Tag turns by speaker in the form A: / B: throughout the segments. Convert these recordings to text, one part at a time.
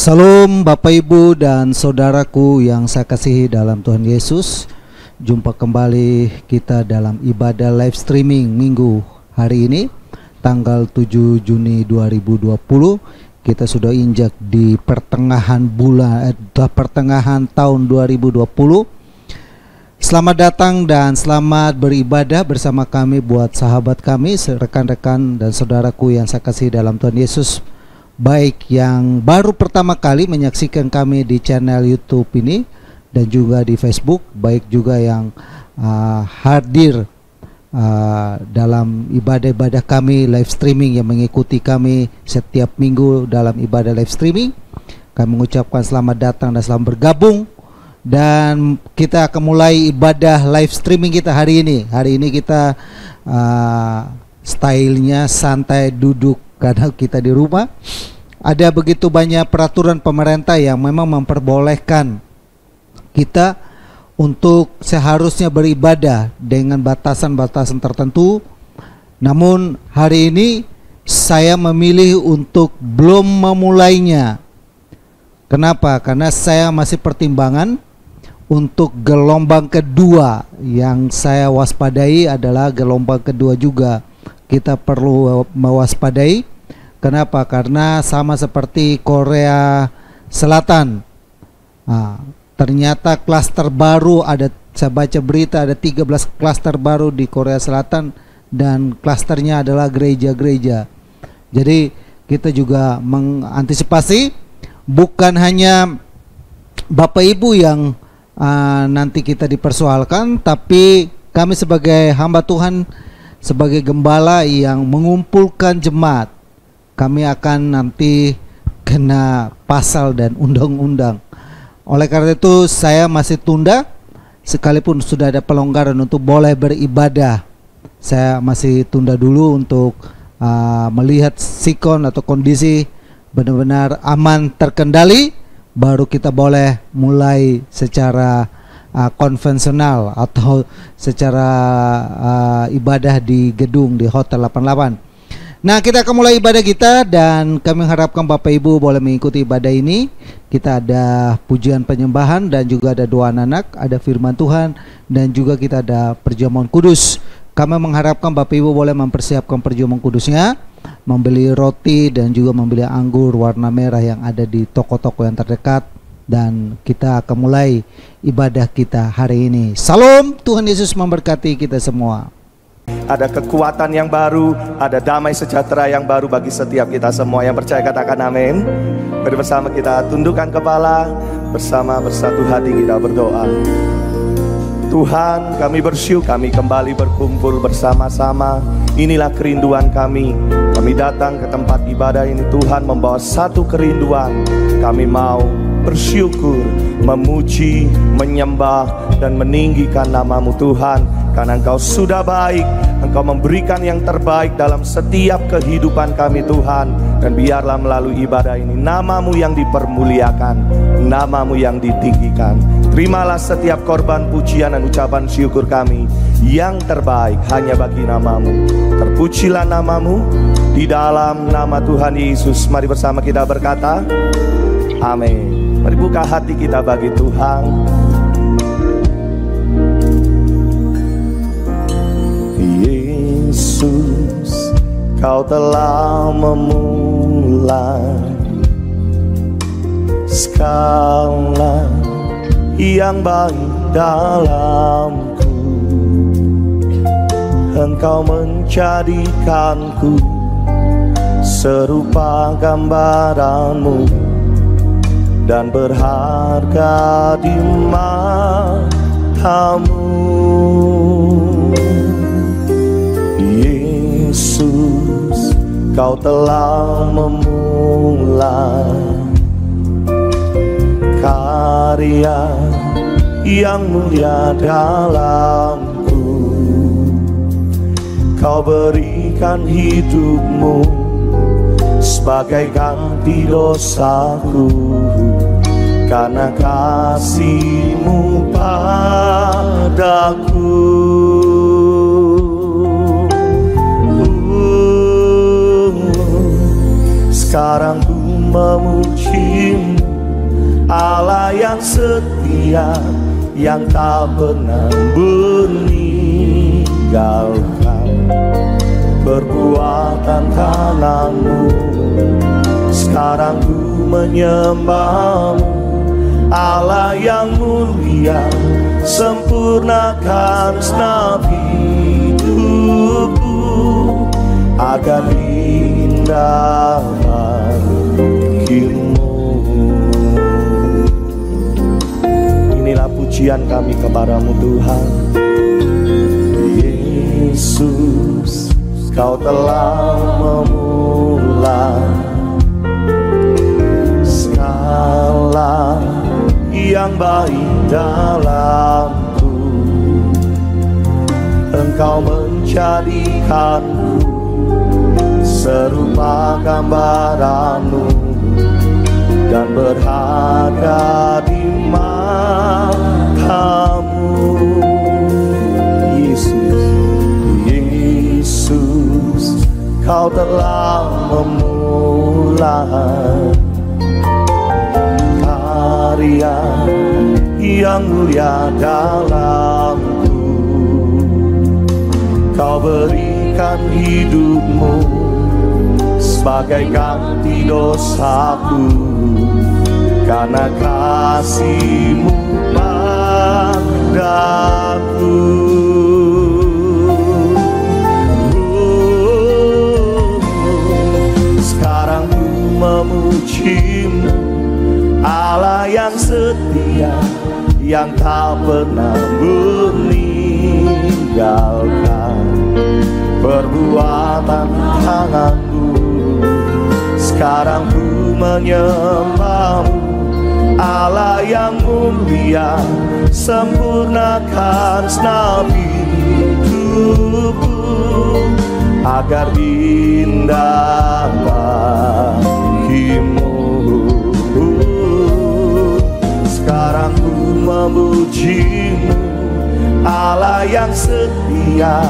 A: Salam Bapak Ibu dan saudaraku yang saya kasihi dalam Tuhan Yesus. Jumpa kembali kita dalam ibadah live streaming minggu hari ini tanggal 7 Juni 2020. Kita sudah injak di pertengahan tahun 2020. Selamat datang dan selamat beribadah bersama kami buat sahabat kami, rekan-rekan dan saudaraku yang saya kasihi dalam Tuhan Yesus. Baik yang baru pertama kali menyaksikan kami di channel YouTube ini dan juga di Facebook, baik juga yang hadir dalam ibadah-ibadah kami live streaming yang mengikuti kami setiap minggu dalam ibadah live streaming. Kami mengucapkan selamat datang dan selamat bergabung. Dan kita akan mulai ibadah live streaming kita hari ini. Hari ini kita stylenya santai duduk karena kita di rumah. Ada begitu banyak peraturan pemerintah yang memang memperbolehkan kita untuk seharusnya beribadah dengan batasan-batasan tertentu. Namun hari ini saya memilih untuk belum memulainya. Kenapa? Karena saya masih pertimbangan untuk gelombang kedua. Yang saya waspadai adalah gelombang kedua juga kita perlu mewaspadai. Kenapa? Karena sama seperti Korea Selatan, ternyata klaster baru ada. Saya baca berita ada 13 klaster baru di Korea Selatan dan klasternya adalah gereja-gereja. Jadi kita juga mengantisipasi, bukan hanya Bapak Ibu yang nanti kita dipersoalkan, tapi kami sebagai hamba Tuhan, sebagai gembala yang mengumpulkan jemaat, kami akan nanti kena pasal dan undang-undang. Oleh karena itu saya masih tunda, sekalipun sudah ada pelonggaran untuk boleh beribadah. Saya masih tunda dulu untuk melihat sikon atau kondisi benar-benar aman terkendali, baru kita boleh mulai secara konvensional atau secara ibadah di gedung di Hotel 88. Nah, kita akan mulai ibadah kita dan kami mengharapkan Bapak Ibu boleh mengikuti ibadah ini. Kita ada pujian penyembahan dan juga ada doa anak, ada firman Tuhan dan juga kita ada perjamuan kudus. Kami mengharapkan Bapak Ibu boleh mempersiapkan perjamuan kudusnya, membeli roti dan juga membeli anggur warna merah yang ada di toko-toko yang terdekat, dan kita akan mulai ibadah kita hari ini. Salam, Tuhan Yesus memberkati kita semua.
B: Ada kekuatan yang baru, ada damai sejahtera yang baru bagi setiap kita semua. Yang percaya katakan amin. Mari bersama kita tundukkan kepala, bersama bersatu hati kita berdoa. Tuhan, kami bersyukur kami kembali berkumpul bersama-sama. Inilah kerinduan kami. Kami datang ke tempat ibadah ini, Tuhan, membawa satu kerinduan. Kami mau bersyukur, memuji, menyembah dan meninggikan nama-Mu, Tuhan. Karena Engkau sudah baik, Engkau memberikan yang terbaik dalam setiap kehidupan kami, Tuhan. Dan biarlah melalui ibadah ini nama-Mu yang dipermuliakan, nama-Mu yang ditinggikan. Terimalah setiap korban pujian dan ucapan syukur kami. Yang terbaik hanya bagi nama-Mu. Terpujilah nama-Mu di dalam nama Tuhan Yesus. Mari bersama kita berkata amin. Mari buka hati kita bagi Tuhan. Yesus, Kau telah memulai segala yang baik dalamku. Engkau menjadikanku serupa gambaran-Mu dan berharga di mata-Mu. Yesus, Kau telah memulai karya yang mulia dalamku. Kau berikan hidup-Mu sebagai ganti dosaku. Karena kasih-Mu padaku, sekarang ku memuji-Mu, Allah yang setia, yang tak pernah meninggalkan. Perbuatan tangan-Mu, sekarang ku menyembah-Mu, Allah yang mulia, sempurnakan segenap hidupku agar indah bagimu. Inilah pujian kami kepadamu Tuhan. Yesus, Kau telah memulai segala yang baik dalamku. Engkau menjadikanku serupa gambaran-Mu dan berharga di mata-Mu. Yesus, Kau telah memulai karya yang mulia dalamku. Kau berikan hidup-Mu sebagai ganti dosaku, karena kasih-Mu padaku. Sekarang ku memuji-Mu, Allah yang setia, yang tak pernah meninggalkan. Perbuatan tangan-Mu, sekarang ku menyembah-Mu, Allah yang mulia, sempurnakan segenap hidupku agar indah bagimu. Sekarang ku memuji-Mu, Allah yang setia,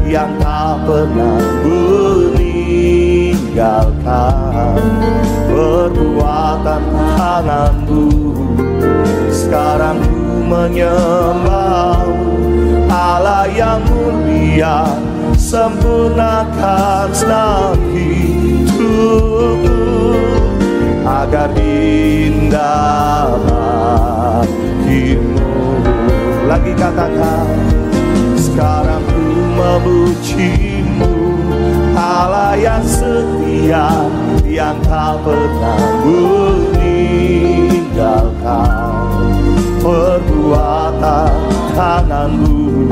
B: yang tak pernah meninggalkan. Perbuatan tangan-Mu, sekarang ku menyembah-Mu, Allah yang mulia, sempurnakan segenap hidupku agar indah bagimu. Lagi katakan, sekarang ku memuji-Mu, Allah yang setia, yang tak pernah meninggalkan. Perbuatan tangan-Mu,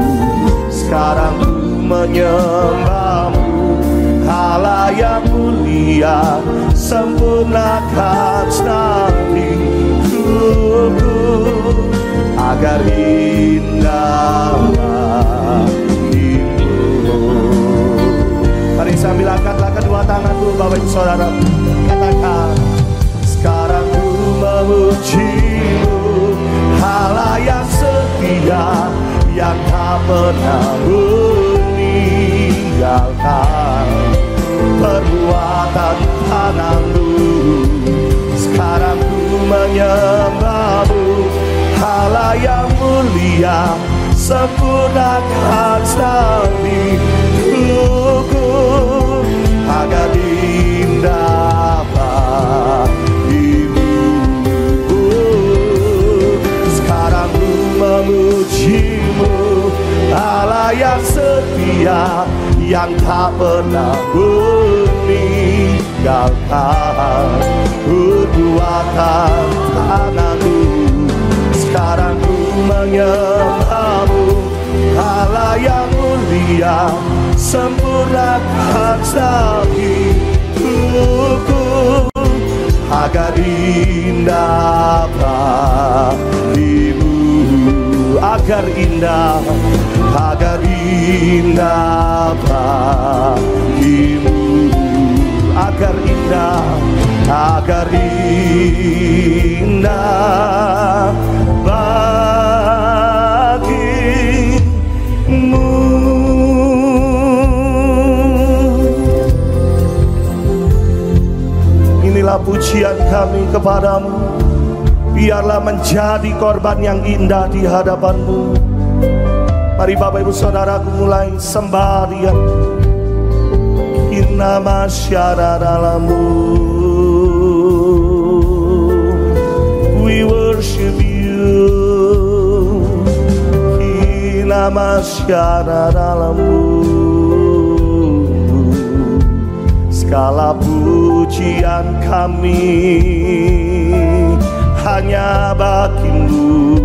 B: sekarang ku menyembah-Mu, Allah yang mulia, sempurnakan segenap hidupku agar indah bagimu. Mari sambil angkatlah kedua tanganku, Bapak Ibu Saudara, katakan, sekarang ku memuji-Mu, Allah yang setia, yang tak pernah meninggalkan. Perbuatan tangan-Mu, sekarang ku menyembah-Mu, Allah yang mulia, sempurnakan segenap hidupku agar indah bagimu. Sekarang ku memuji-Mu, Allah yang setia, yang tak pernah meninggalkan. Perbuatan tangan-Mu, sekarang ku menyembah-Mu, Allah yang mulia, sempurnakan segenap hidupku agar indah bagimu. Agar indah bagimu, agar indah bagimu. Inilah pujian pujian kami kepadamu. Biarlah menjadi korban yang indah di hadapanmu. Mari Bapak Ibu Saudaraku mulai sembah Dia. Inna masyara dalamu, we worship you. Inna masyara dalamu, segala pujian kami hanya bagimu,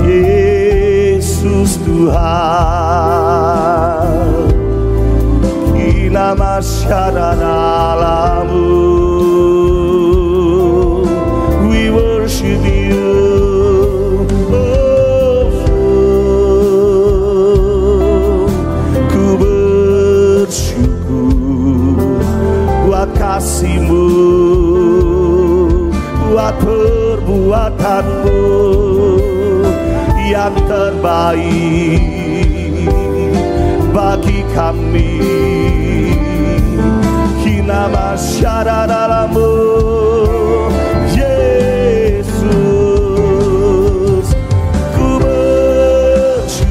B: Yesus Tuhan. Nama syara dalamu, we worship you. Ku bersyukur buat kasih-Mu, buat perbuatan-Mu yang terbaik bagi kami. Nama syara dalamu, Yesus, ku bersyukur.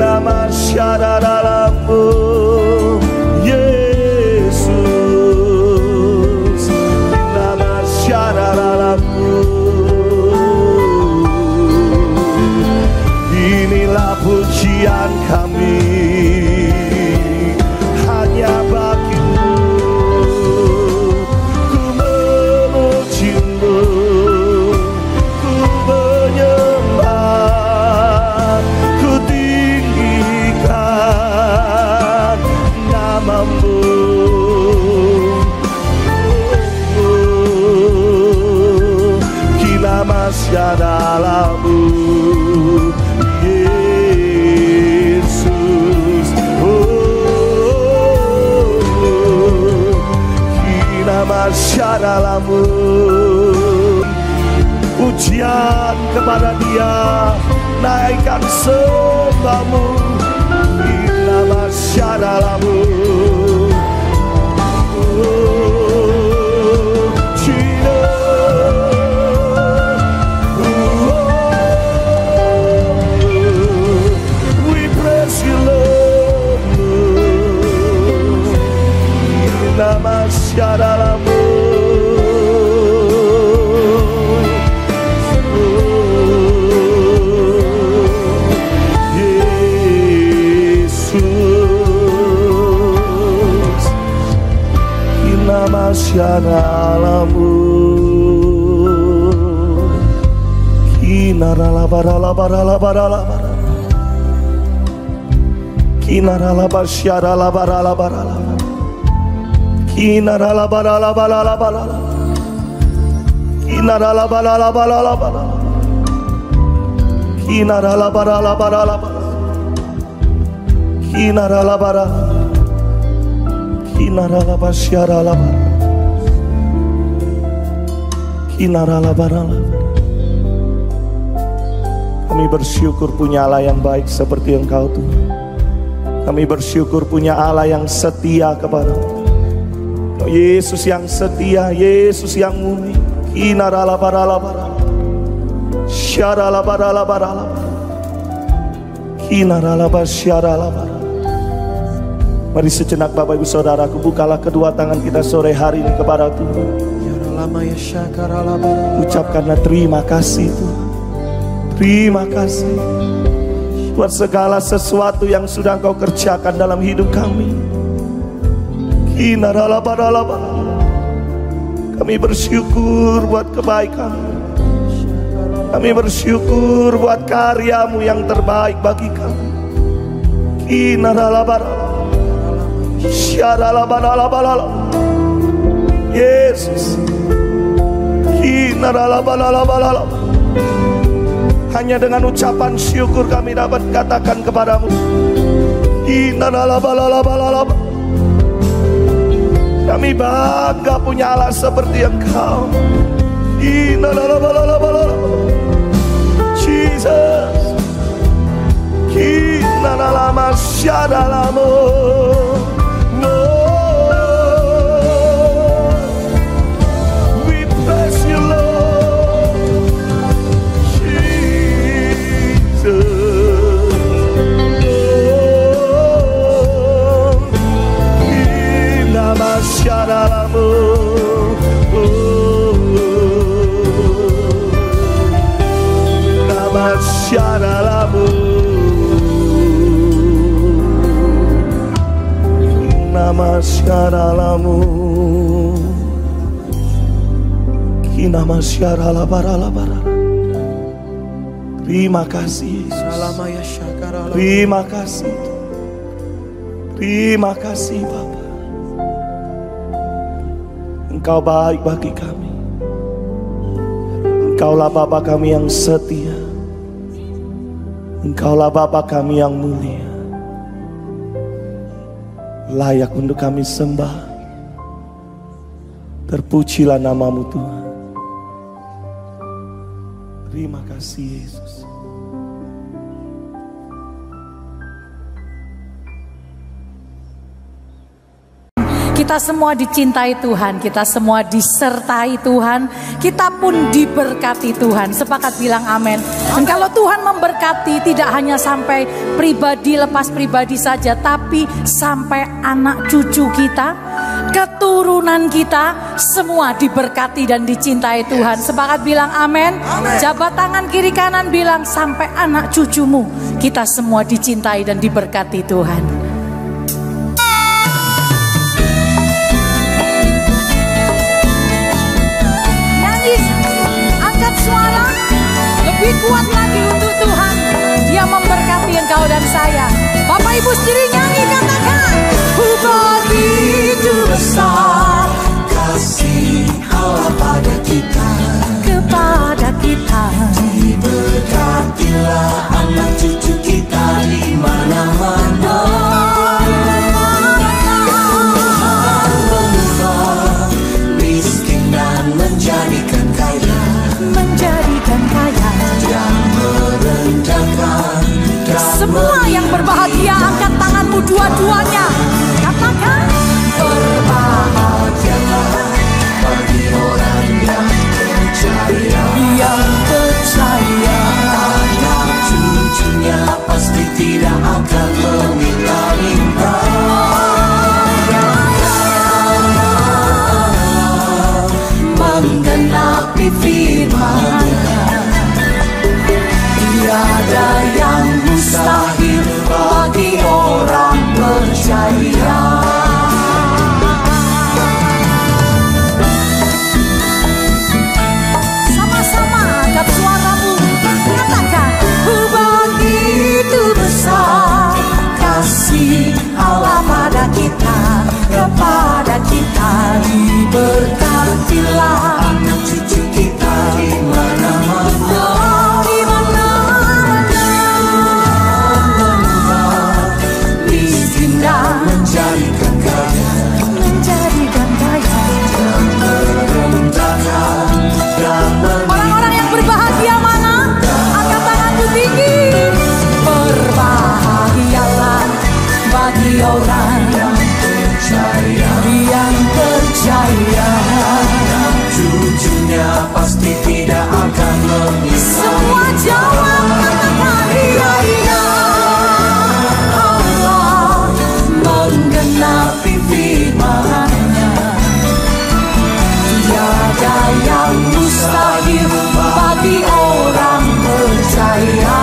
B: Nama syara dalamu, Yesus, nama syara dalamu. Inilah pujian kami hanya bagimu. Ku memuji-Mu, ku menyembah, ku tinggikan nama-Mu. Kina masya dalamu, masyara dalamu. Pujian kepada Dia, naikkan sembah-Mu. Inna masyara dalamu, we praise You Lord. Inna masyara dalamu, masyara dalamu. Kinarala barala barala barala barala, kinarala basyara la barala barala, kinarala barala barala barala, kinarala barala barala barala, kinarala barala barala barala, kinarala barala, kinarala basyara la barala, kinarala barala. Kami bersyukur punya Allah yang baik seperti Engkau Tuhan. Kami bersyukur punya Allah yang setia kepadamu. Yesus yang setia, Yesus yang murni. Kinarala barala barala, syarala barala barala, kinarala basyarala barala. Mari sejenak Bapak Ibu Saudaraku, bukalah kedua tangan kita sore hari ini kepada Tuhan. Ucapkanlah terima kasih Tuhan. Terima kasih buat segala sesuatu yang sudah Engkau kerjakan dalam hidup kami. Kami bersyukur buat kebaikan. Kami bersyukur buat karya-Mu yang terbaik bagi kami. Yesus, hanya dengan ucapan syukur kami dapat katakan kepadamu, kami bangga punya Allah seperti Engkau. Jesus, Nanalama syadalamo. We bless you, Lord Jesus. Nama syadalamo. Nama syadalamo. Namasyaralamu Kinamasyaralabaralabara. Terima kasih Yesus. Terima kasih. Terima kasih Bapa. Engkau baik bagi kami. Engkaulah Bapa kami yang setia. Engkaulah Bapa kami yang mulia. Layak untuk kami sembah. Terpujilah namamu Tuhan. Terima kasih Yesus.
C: Kita semua dicintai Tuhan, kita semua disertai Tuhan, kita pun diberkati Tuhan. Sepakat bilang amin. Dan kalau Tuhan memberkati tidak hanya sampai pribadi, lepas pribadi saja, tapi sampai anak cucu kita, keturunan kita, semua diberkati dan dicintai Tuhan. Sepakat bilang amin. Jabat tangan kiri kanan bilang sampai anak cucumu, kita semua dicintai dan diberkati Tuhan. Suara lebih kuat lagi untuk Tuhan. Dia memberkati engkau dan saya. Bapak Ibu sendiri nyanyi, katakan, begitu besar kasih Allah pada kita, kepada kita. Diberkatilah anak cucu kita di mana-mana. Tuhan mengubah miskin dan menjadikan kaya, menjadikan kaya dan merendahkan. Semua yang berbahagia angkat tanganmu dua-duanya. Katakan, berbahagialah bagi orang yang percaya. Yang percaya anak cucunya pasti tidak akan meminta-minta. Menggenapi firman-Nya, tiada yang mustahil bagi orang percaya. Sama-sama angkat suaramu, katakan, begitu besar kasih Allah pada kita, kepada kita. Diberkatilah anak cucu kita di mana-mana, di mana-mana. Miskin dan menjadikan kaya, menjadikan kaya. Dan merendahkan dan orang-orang yang berbahagia mana? Angkat tanganmu tinggi. Berbahagialah bagi orang yang percaya, yang percaya. Cucunya pasti tidak akan memisah. Semua jawab, katakan iya, iya. Allah menggenapi firman-Nya, tiada yang mustahil bagi orang percaya.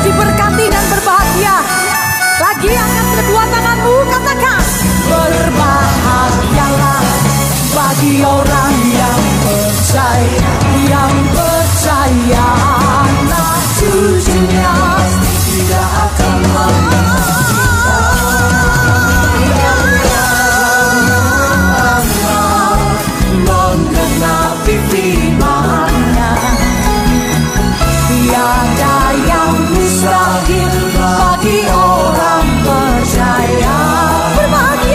C: Diberkati dan berbahagia. Lagi angkat kedua tanganmu, katakan, berbahagialah bagi orang yang percaya, yang percaya anak cucunya tidak akan menggenapi firman-Nya, tiada yang mustahil bagi orang percaya. Berbahagia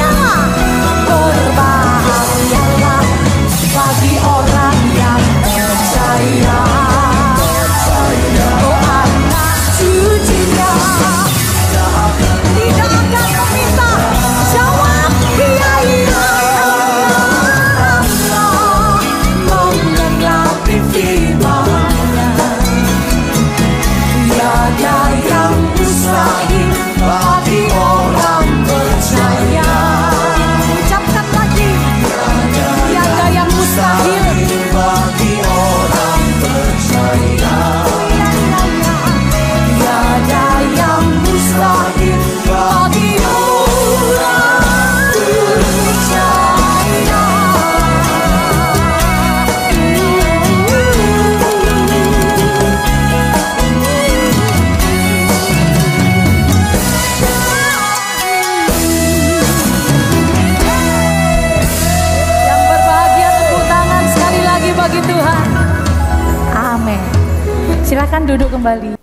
C: Silakan duduk kembali.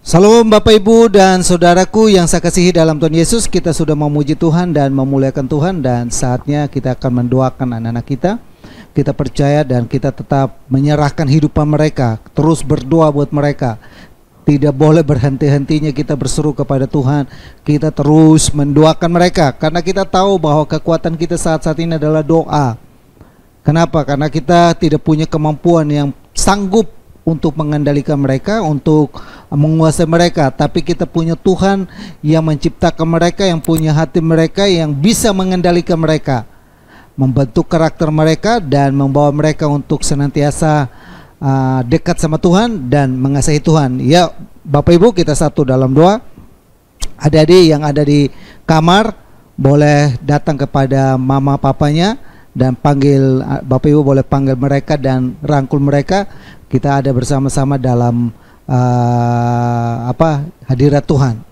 A: Salam Bapak Ibu dan Saudaraku yang saya kasihi dalam Tuhan Yesus. Kita sudah memuji Tuhan dan memuliakan Tuhan, dan saatnya kita akan mendoakan anak-anak kita. Kita percaya dan kita tetap menyerahkan hidupan mereka, terus berdoa buat mereka. Tidak boleh berhenti-hentinya kita berseru kepada Tuhan. Kita terus mendoakan mereka, karena kita tahu bahwa kekuatan kita saat-saat ini adalah doa. Kenapa? Karena kita tidak punya kemampuan yang sanggup untuk mengendalikan mereka, untuk menguasai mereka. Tapi kita punya Tuhan yang menciptakan mereka, yang punya hati mereka, yang bisa mengendalikan mereka, membentuk karakter mereka, dan membawa mereka untuk senantiasa dekat sama Tuhan dan mengasihi Tuhan. Ya Bapak Ibu, kita satu dalam doa. Adik-adik yang ada di kamar boleh datang kepada mama papanya dan panggil, Bapak Ibu boleh panggil mereka dan rangkul mereka. Kita ada bersama-sama dalam hadirat Tuhan.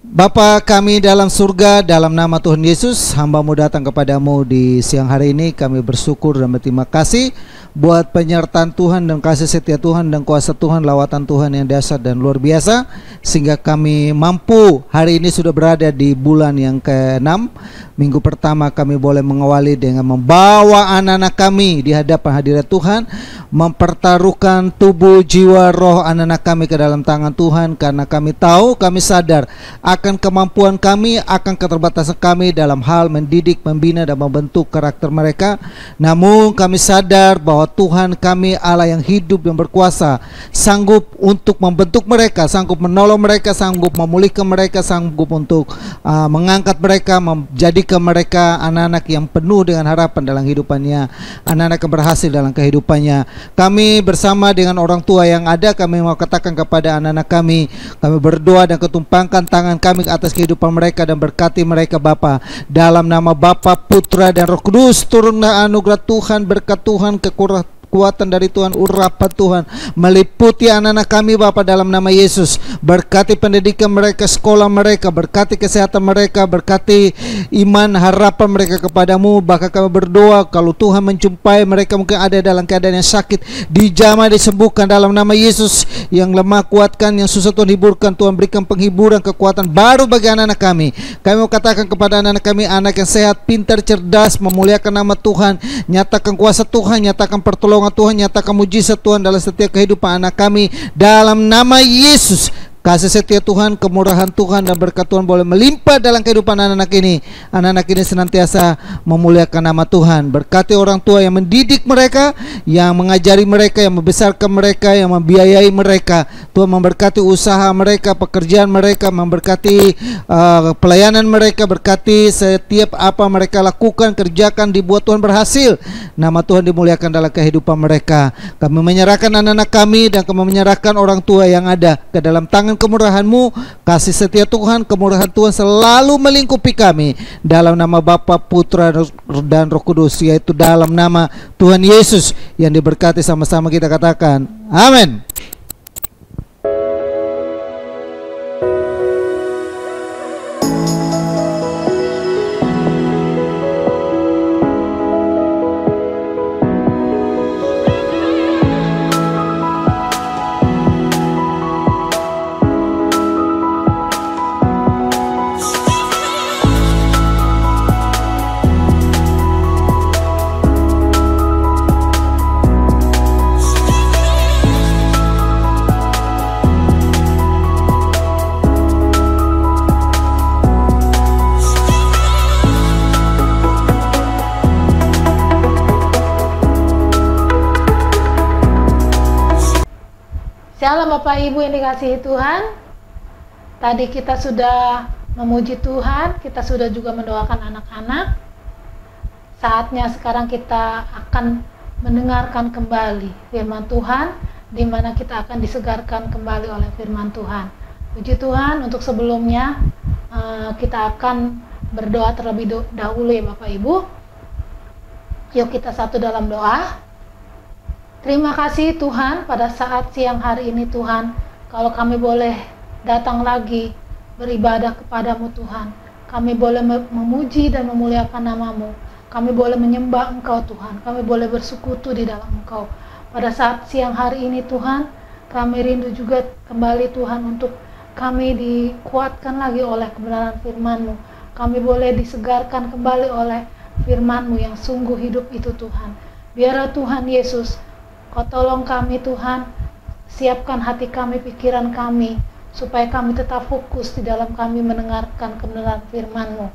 A: Bapa kami dalam surga, dalam nama Tuhan Yesus, hamba-Mu datang kepadamu di siang hari ini. Kami bersyukur dan berterima kasih buat penyertaan Tuhan dan kasih setia Tuhan dan kuasa Tuhan, lawatan Tuhan yang dahsyat dan luar biasa, sehingga kami mampu hari ini sudah berada di bulan yang ke-6. Minggu pertama kami boleh mengawali dengan membawa anak-anak kami di hadapan hadirat Tuhan, mempertaruhkan tubuh, jiwa, roh anak-anak kami ke dalam tangan Tuhan, karena kami tahu, kami sadar akan kemampuan kami, akan keterbatasan kami dalam hal mendidik, membina dan membentuk karakter mereka. Namun kami sadar bahwa Tuhan kami Allah yang hidup dan berkuasa, sanggup untuk membentuk mereka, sanggup menolong mereka, sanggup memulihkan mereka, sanggup untuk mengangkat mereka, menjadikan mereka anak-anak yang penuh dengan harapan dalam hidupannya, anak-anak yang berhasil dalam kehidupannya. Kami bersama dengan orang tua yang ada, kami mau katakan kepada anak-anak kami berdoa dan ketumpangkan tangan kami ke atas kehidupan mereka dan berkati mereka Bapa. Dalam nama Bapa, Putra dan Roh Kudus, turunlah anugerah Tuhan, berkat Tuhan, kekuatan dari Tuhan, urapan Tuhan meliputi anak-anak kami Bapa, dalam nama Yesus. Berkati pendidikan mereka, sekolah mereka, berkati kesehatan mereka, berkati iman, harapan mereka kepadamu. Bahkan kami berdoa kalau Tuhan menjumpai mereka mungkin ada dalam keadaan yang sakit, dijamah, disembuhkan dalam nama Yesus. Yang lemah kuatkan, yang susah Tuhan hiburkan. Tuhan berikan penghiburan, kekuatan baru bagi anak-anak kami. Kami mau katakan kepada anak-anak kami, anak yang sehat, pintar, cerdas, memuliakan nama Tuhan, nyatakan kuasa Tuhan, nyatakan pertolongan Tuhan, nyatakan mujizat Tuhan dalam setiap kehidupan anak kami dalam nama Yesus. Kasih setia Tuhan, kemurahan Tuhan dan berkat Tuhan boleh melimpah dalam kehidupan anak-anak ini. Anak-anak ini senantiasa memuliakan nama Tuhan. Berkati orang tua yang mendidik mereka, yang mengajari mereka, yang membesarkan mereka, yang membiayai mereka. Tuhan memberkati usaha mereka, pekerjaan mereka, memberkati pelayanan mereka, berkati setiap apa mereka lakukan, kerjakan, dibuat Tuhan berhasil. Nama Tuhan dimuliakan dalam kehidupan mereka. Kami menyerahkan anak-anak kami dan kami menyerahkan orang tua yang ada ke dalam tangan kemurahan-Mu. Kasih setia Tuhan, kemurahan Tuhan selalu melingkupi kami, dalam nama Bapa, Putra dan Roh Kudus, yaitu dalam nama Tuhan Yesus yang diberkati. Sama-sama kita katakan amin.
D: Shalom Bapak Ibu yang dikasihi Tuhan. Tadi kita sudah memuji Tuhan, kita sudah juga mendoakan anak-anak. Saatnya sekarang kita akan mendengarkan kembali firman Tuhan, di mana kita akan disegarkan kembali oleh firman Tuhan. Puji Tuhan. Untuk sebelumnya kita akan berdoa terlebih dahulu ya Bapak Ibu. Yuk kita satu dalam doa. Terima kasih Tuhan, pada saat siang hari ini Tuhan, kalau kami boleh datang lagi beribadah kepadamu Tuhan. Kami boleh memuji dan memuliakan nama-Mu. Kami boleh menyembah Engkau Tuhan, kami boleh bersekutu di dalam Engkau. Pada saat siang hari ini Tuhan, kami rindu juga kembali Tuhan untuk kami dikuatkan lagi oleh kebenaran firman-Mu. Kami boleh disegarkan kembali oleh firman-Mu yang sungguh hidup itu Tuhan. Biarlah Tuhan Yesus, Kau tolong kami Tuhan, siapkan hati kami, pikiran kami, supaya kami tetap fokus di dalam kami mendengarkan kebenaran firman-Mu.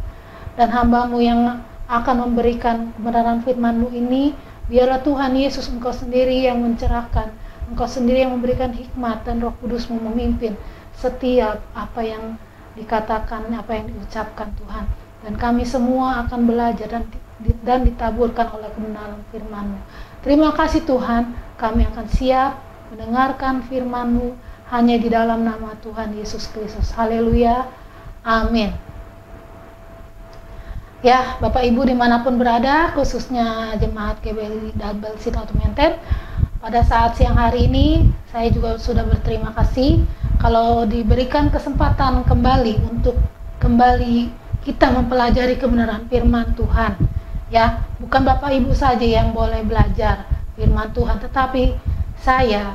D: Dan hamba-Mu yang akan memberikan kebenaran firman-Mu ini, biarlah Tuhan Yesus Engkau sendiri yang mencerahkan, Engkau sendiri yang memberikan hikmat, dan Roh Kudus-Mu memimpin setiap apa yang dikatakan, apa yang diucapkan Tuhan. Dan kami semua akan belajar dan ditaburkan oleh kebenaran firman-Mu. Terima kasih Tuhan, kami akan siap mendengarkan firman-Mu hanya di dalam nama Tuhan Yesus Kristus. Haleluya. Amin. Ya, Bapak Ibu dimanapun berada, khususnya jemaat GBI Double Seed Automated, pada saat siang hari ini saya juga sudah berterima kasih kalau diberikan kesempatan kembali untuk kembali kita mempelajari kebenaran firman Tuhan. Ya, bukan Bapak Ibu saja yang boleh belajar firman Tuhan, tetapi saya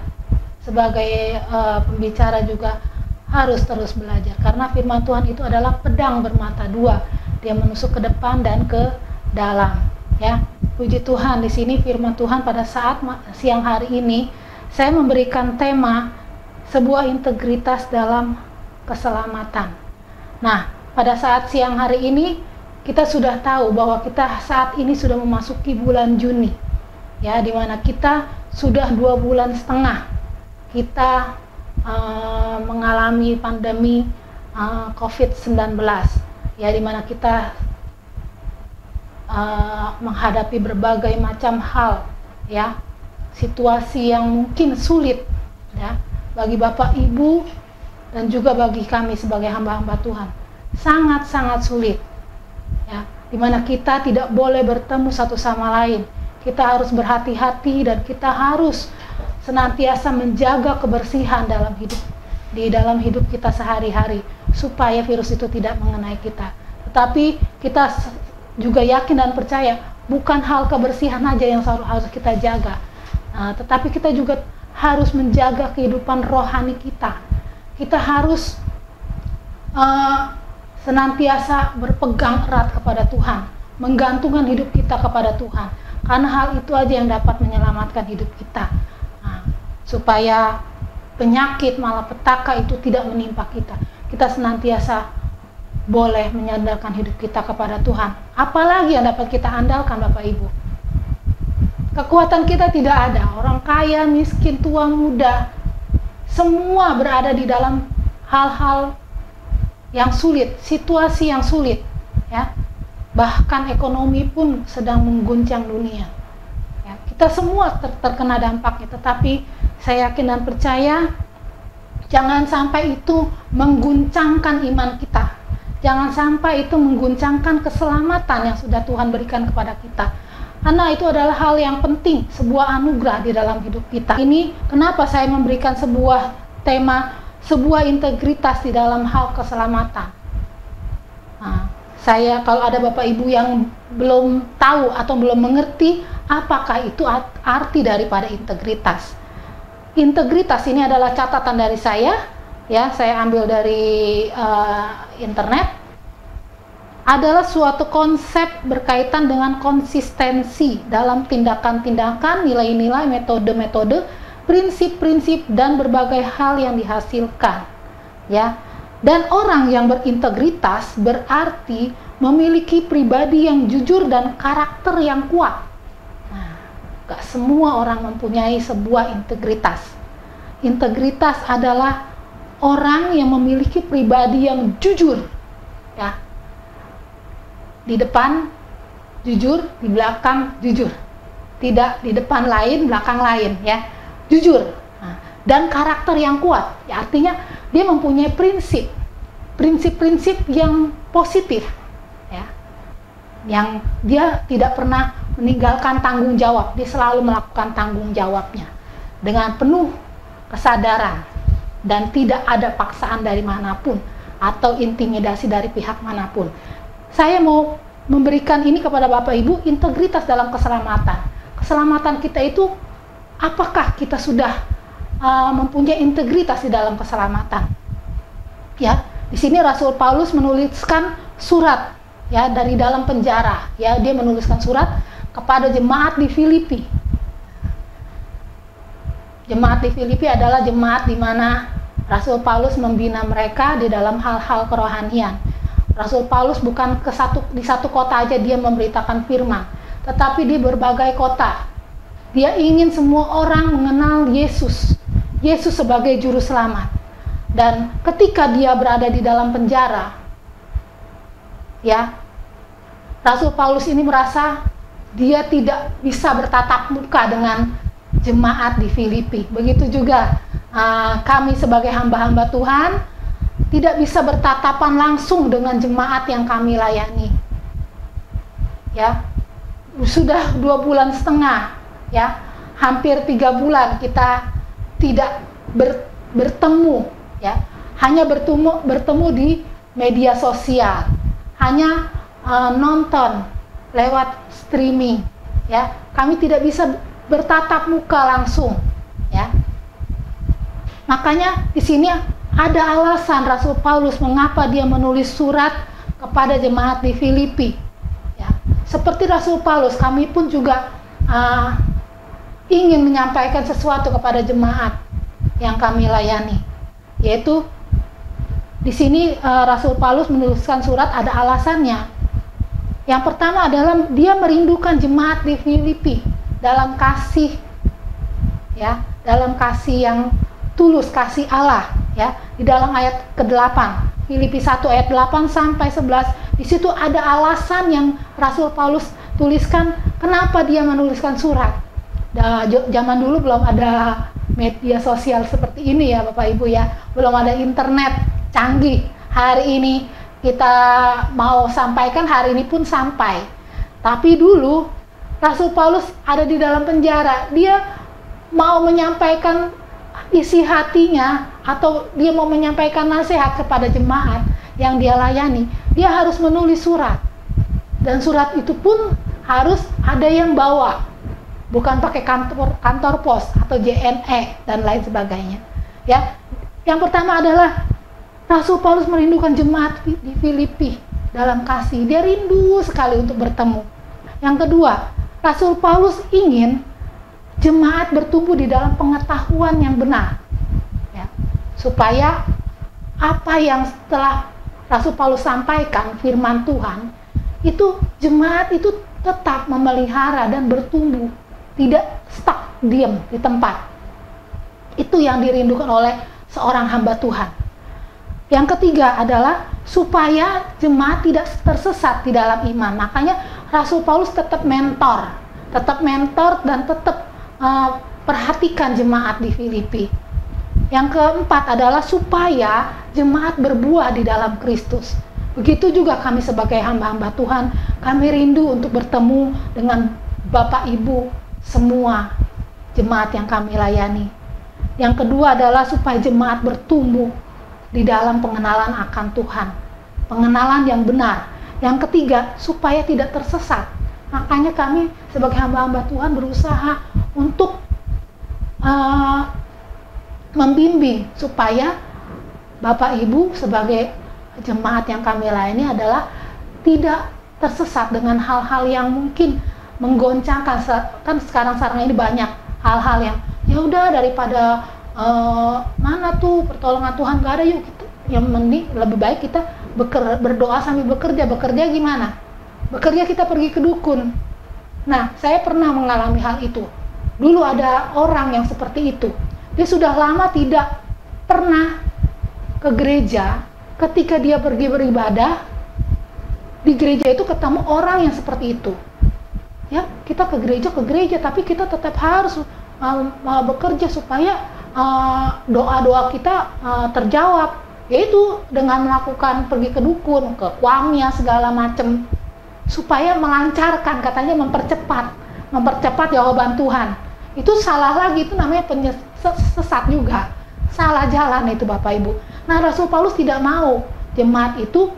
D: sebagai pembicara juga harus terus belajar, karena firman Tuhan itu adalah pedang bermata dua, dia menusuk ke depan dan ke dalam. Ya, puji Tuhan, di sini firman Tuhan pada saat siang hari ini saya memberikan tema sebuah integritas dalam keselamatan. Nah, pada saat siang hari ini kita sudah tahu bahwa kita saat ini sudah memasuki bulan Juni, ya, dimana kita sudah 2,5 bulan kita mengalami pandemi COVID-19, ya, dimana kita menghadapi berbagai macam hal, ya, situasi yang mungkin sulit, ya, bagi Bapak Ibu dan juga bagi kami sebagai hamba-hamba Tuhan, sangat-sangat sulit, ya, dimana kita tidak boleh bertemu satu sama lain. Kita harus berhati-hati dan kita harus senantiasa menjaga kebersihan di dalam hidup kita sehari-hari, supaya virus itu tidak mengenai kita. Tetapi kita juga yakin dan percaya bukan hal kebersihan aja yang harus kita jaga, tetapi kita juga harus menjaga kehidupan rohani kita. Kita harus senantiasa berpegang erat kepada Tuhan, menggantungkan hidup kita kepada Tuhan, karena hal itu aja yang dapat menyelamatkan hidup kita, supaya penyakit malapetaka itu tidak menimpa kita. Kita senantiasa boleh menyandarkan hidup kita kepada Tuhan. Apalagi yang dapat kita andalkan, Bapak Ibu? Kekuatan kita tidak ada. Orang kaya, miskin, tua, muda, semua berada di dalam hal-hal yang sulit, situasi yang sulit, ya. Bahkan ekonomi pun sedang mengguncang dunia, ya. Kita semua terkena dampaknya, tetapi saya yakin dan percaya jangan sampai itu mengguncangkan iman kita. Jangan sampai itu mengguncangkan keselamatan yang sudah Tuhan berikan kepada kita. Karena itu adalah hal yang penting, sebuah anugerah di dalam hidup kita. Ini kenapa saya memberikan sebuah tema, sebuah integritas di dalam hal keselamatan. Saya, kalau ada Bapak Ibu yang belum tahu atau belum mengerti apakah itu arti daripada integritas. Integritas ini adalah catatan dari saya, ya, saya ambil dari internet. Adalah suatu konsep berkaitan dengan konsistensi dalam tindakan-tindakan, nilai-nilai, metode-metode, prinsip-prinsip, dan berbagai hal yang dihasilkan, ya. Dan orang yang berintegritas berarti memiliki pribadi yang jujur dan karakter yang kuat. Nah, gak semua orang mempunyai sebuah integritas. Integritas adalah orang yang memiliki pribadi yang jujur, ya. Di depan jujur, di belakang jujur. Tidak di depan lain, belakang lain, ya. Jujur. Nah, dan karakter yang kuat, ya, artinya dia mempunyai prinsip-prinsip yang positif, ya. Yang dia tidak pernah meninggalkan tanggung jawab, dia selalu melakukan tanggung jawabnya dengan penuh kesadaran dan tidak ada paksaan dari manapun atau intimidasi dari pihak manapun. Saya mau memberikan ini kepada Bapak Ibu, integritas dalam keselamatan. Keselamatan kita itu, apakah kita sudah mempunyai integritas di dalam keselamatan? Ya, di sini Rasul Paulus menuliskan surat ya dari dalam penjara. Ya, dia menuliskan surat kepada jemaat di Filipi. Jemaat di Filipi adalah jemaat di mana Rasul Paulus membina mereka di dalam hal-hal kerohanian. Rasul Paulus bukan di satu kota aja dia memberitakan firman, tetapi di berbagai kota. Dia ingin semua orang mengenal Yesus, Yesus sebagai juru selamat. Dan ketika dia berada di dalam penjara, ya, Rasul Paulus ini merasa dia tidak bisa bertatap muka dengan jemaat di Filipi. Begitu juga kami sebagai hamba-hamba Tuhan tidak bisa bertatapan langsung dengan jemaat yang kami layani. Ya, sudah 2,5 bulan, ya, hampir 3 bulan kita tidak bertemu, ya, hanya bertemu di media sosial, hanya nonton lewat streaming, ya. Kami tidak bisa bertatap muka langsung, ya. Makanya di sini ada alasan Rasul Paulus mengapa dia menulis surat kepada jemaat di Filipi. Ya. Seperti Rasul Paulus, kami pun juga ingin menyampaikan sesuatu kepada jemaat yang kami layani, yaitu di sini Rasul Paulus menuliskan surat ada alasannya. Yang pertama adalah dia merindukan jemaat di Filipi dalam kasih, ya, dalam kasih yang tulus, kasih Allah, ya. Di dalam ayat ke-8, Filipi 1 ayat 8 sampai 11, di situ ada alasan yang Rasul Paulus tuliskan kenapa dia menuliskan surat. Zaman dulu belum ada media sosial seperti ini ya Bapak Ibu ya, belum ada internet canggih. Hari ini kita mau sampaikan, hari ini pun sampai. Tapi dulu Rasul Paulus ada di dalam penjara, dia mau menyampaikan isi hatinya atau dia mau menyampaikan nasihat kepada jemaat yang dia layani, dia harus menulis surat. Dan surat itu pun harus ada yang bawa, bukan pakai kantor pos atau JNE dan lain sebagainya. Ya, yang pertama adalah Rasul Paulus merindukan jemaat di Filipi dalam kasih. Dia rindu sekali untuk bertemu. Yang kedua, Rasul Paulus ingin jemaat bertumbuh di dalam pengetahuan yang benar, ya, supaya apa yang setelah Rasul Paulus sampaikan firman Tuhan itu, jemaat itu tetap memelihara dan bertumbuh, tidak stuck diam di tempat. Itu yang dirindukan oleh seorang hamba Tuhan. Yang ketiga adalah supaya jemaat tidak tersesat di dalam iman. Makanya Rasul Paulus tetap mentor dan tetap perhatikan jemaat di Filipi. Yang keempat adalah supaya jemaat berbuah di dalam Kristus. Begitu juga kami sebagai hamba-hamba Tuhan, kami rindu untuk bertemu dengan Bapak Ibu semua jemaat yang kami layani. Yang kedua adalah supaya jemaat bertumbuh di dalam pengenalan akan Tuhan, pengenalan yang benar. Yang ketiga, supaya tidak tersesat. Makanya kami sebagai hamba-hamba Tuhan berusaha untuk membimbing supaya Bapak Ibu sebagai jemaat yang kami layani adalah tidak tersesat dengan hal-hal yang mungkin menggoncangkan. Kan sekarang ini banyak hal-hal yang ya udah, daripada mana tuh pertolongan Tuhan gak ada, yuk kita, yang mending lebih baik kita berdoa sambil bekerja. Bekerja gimana? Bekerja kita pergi ke dukun. Nah, saya pernah mengalami hal itu. Dulu ada orang yang seperti itu. Dia sudah lama tidak pernah ke gereja. Ketika dia pergi beribadah di gereja itu ketemu orang yang seperti itu. Ya, kita ke gereja, tapi kita tetap harus bekerja supaya doa-doa kita terjawab, yaitu dengan melakukan pergi ke dukun, ke kuamnya segala macam, supaya melancarkan, katanya mempercepat jawaban Tuhan. Itu salah lagi, itu namanya sesat juga, salah jalan itu Bapak Ibu. Nah, Rasul Paulus tidak mau jemaat itu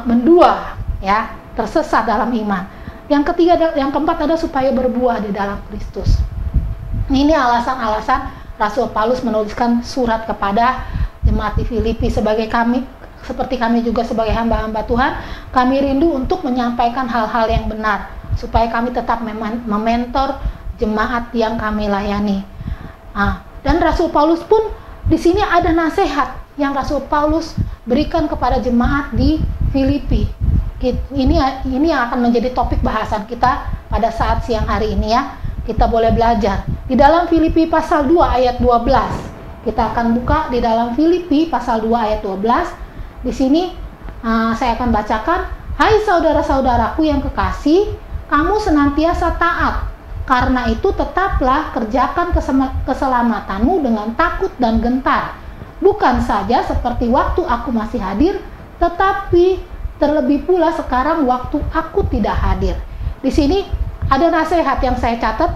D: mendua, ya. tersesat dalam iman. Yang ketiga, yang keempat adalah supaya berbuah di dalam Kristus. Ini alasan-alasan Rasul Paulus menuliskan surat kepada jemaat di Filipi. Seperti kami juga sebagai hamba-hamba Tuhan, kami rindu untuk menyampaikan hal-hal yang benar supaya kami tetap mementor jemaat yang kami layani. Dan Rasul Paulus pun di sini ada nasihat yang Rasul Paulus berikan kepada jemaat di Filipi. Ini yang akan menjadi topik bahasan kita pada saat siang hari ini ya. Kita boleh belajar di dalam Filipi pasal 2 ayat 12. Kita akan buka di dalam Filipi pasal 2 ayat 12. Di sini saya akan bacakan, "Hai saudara-saudaraku yang kekasih, kamu senantiasa taat. Karena itu tetaplah kerjakan keselamatanmu dengan takut dan gentar. Bukan saja seperti waktu aku masih hadir, tetapi terlebih pula sekarang waktu aku tidak hadir." Di sini ada nasihat yang saya catat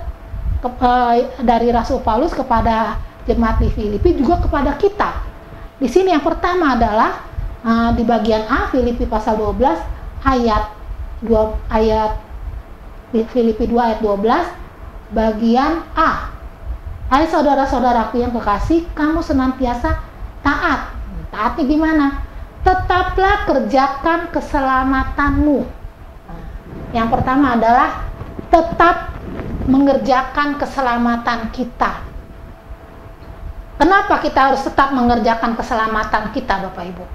D: dari Rasul Paulus kepada jemaat di Filipi, juga kepada kita. Di sini yang pertama adalah di bagian A, Filipi pasal 12 Filipi 2 ayat 12 bagian A. "Hai saudara-saudaraku yang kekasih, kamu senantiasa taat." Taatnya gimana? Tetaplah kerjakan keselamatanmu. Yang pertama adalah tetap mengerjakan keselamatan kita. Kenapa kita harus tetap mengerjakan keselamatan kita, Bapak Ibu?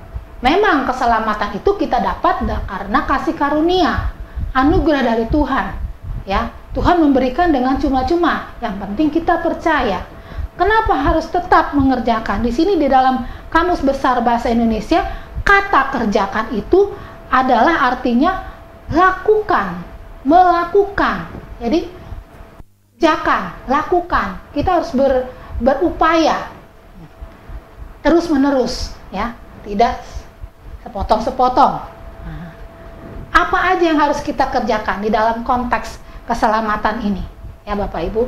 D: Memang keselamatan itu kita dapat karena kasih karunia, anugerah dari Tuhan. Ya, Tuhan memberikan dengan cuma-cuma. Yang penting kita percaya. Kenapa harus tetap mengerjakan? Di sini di dalam Kamus Besar Bahasa Indonesia, kata kerjakan itu adalah artinya lakukan, melakukan. Jadi kerjakan, lakukan. Kita harus berupaya terus-menerus, ya, tidak sepotong-sepotong. Apa aja yang harus kita kerjakan di dalam konteks keselamatan ini, ya Bapak Ibu?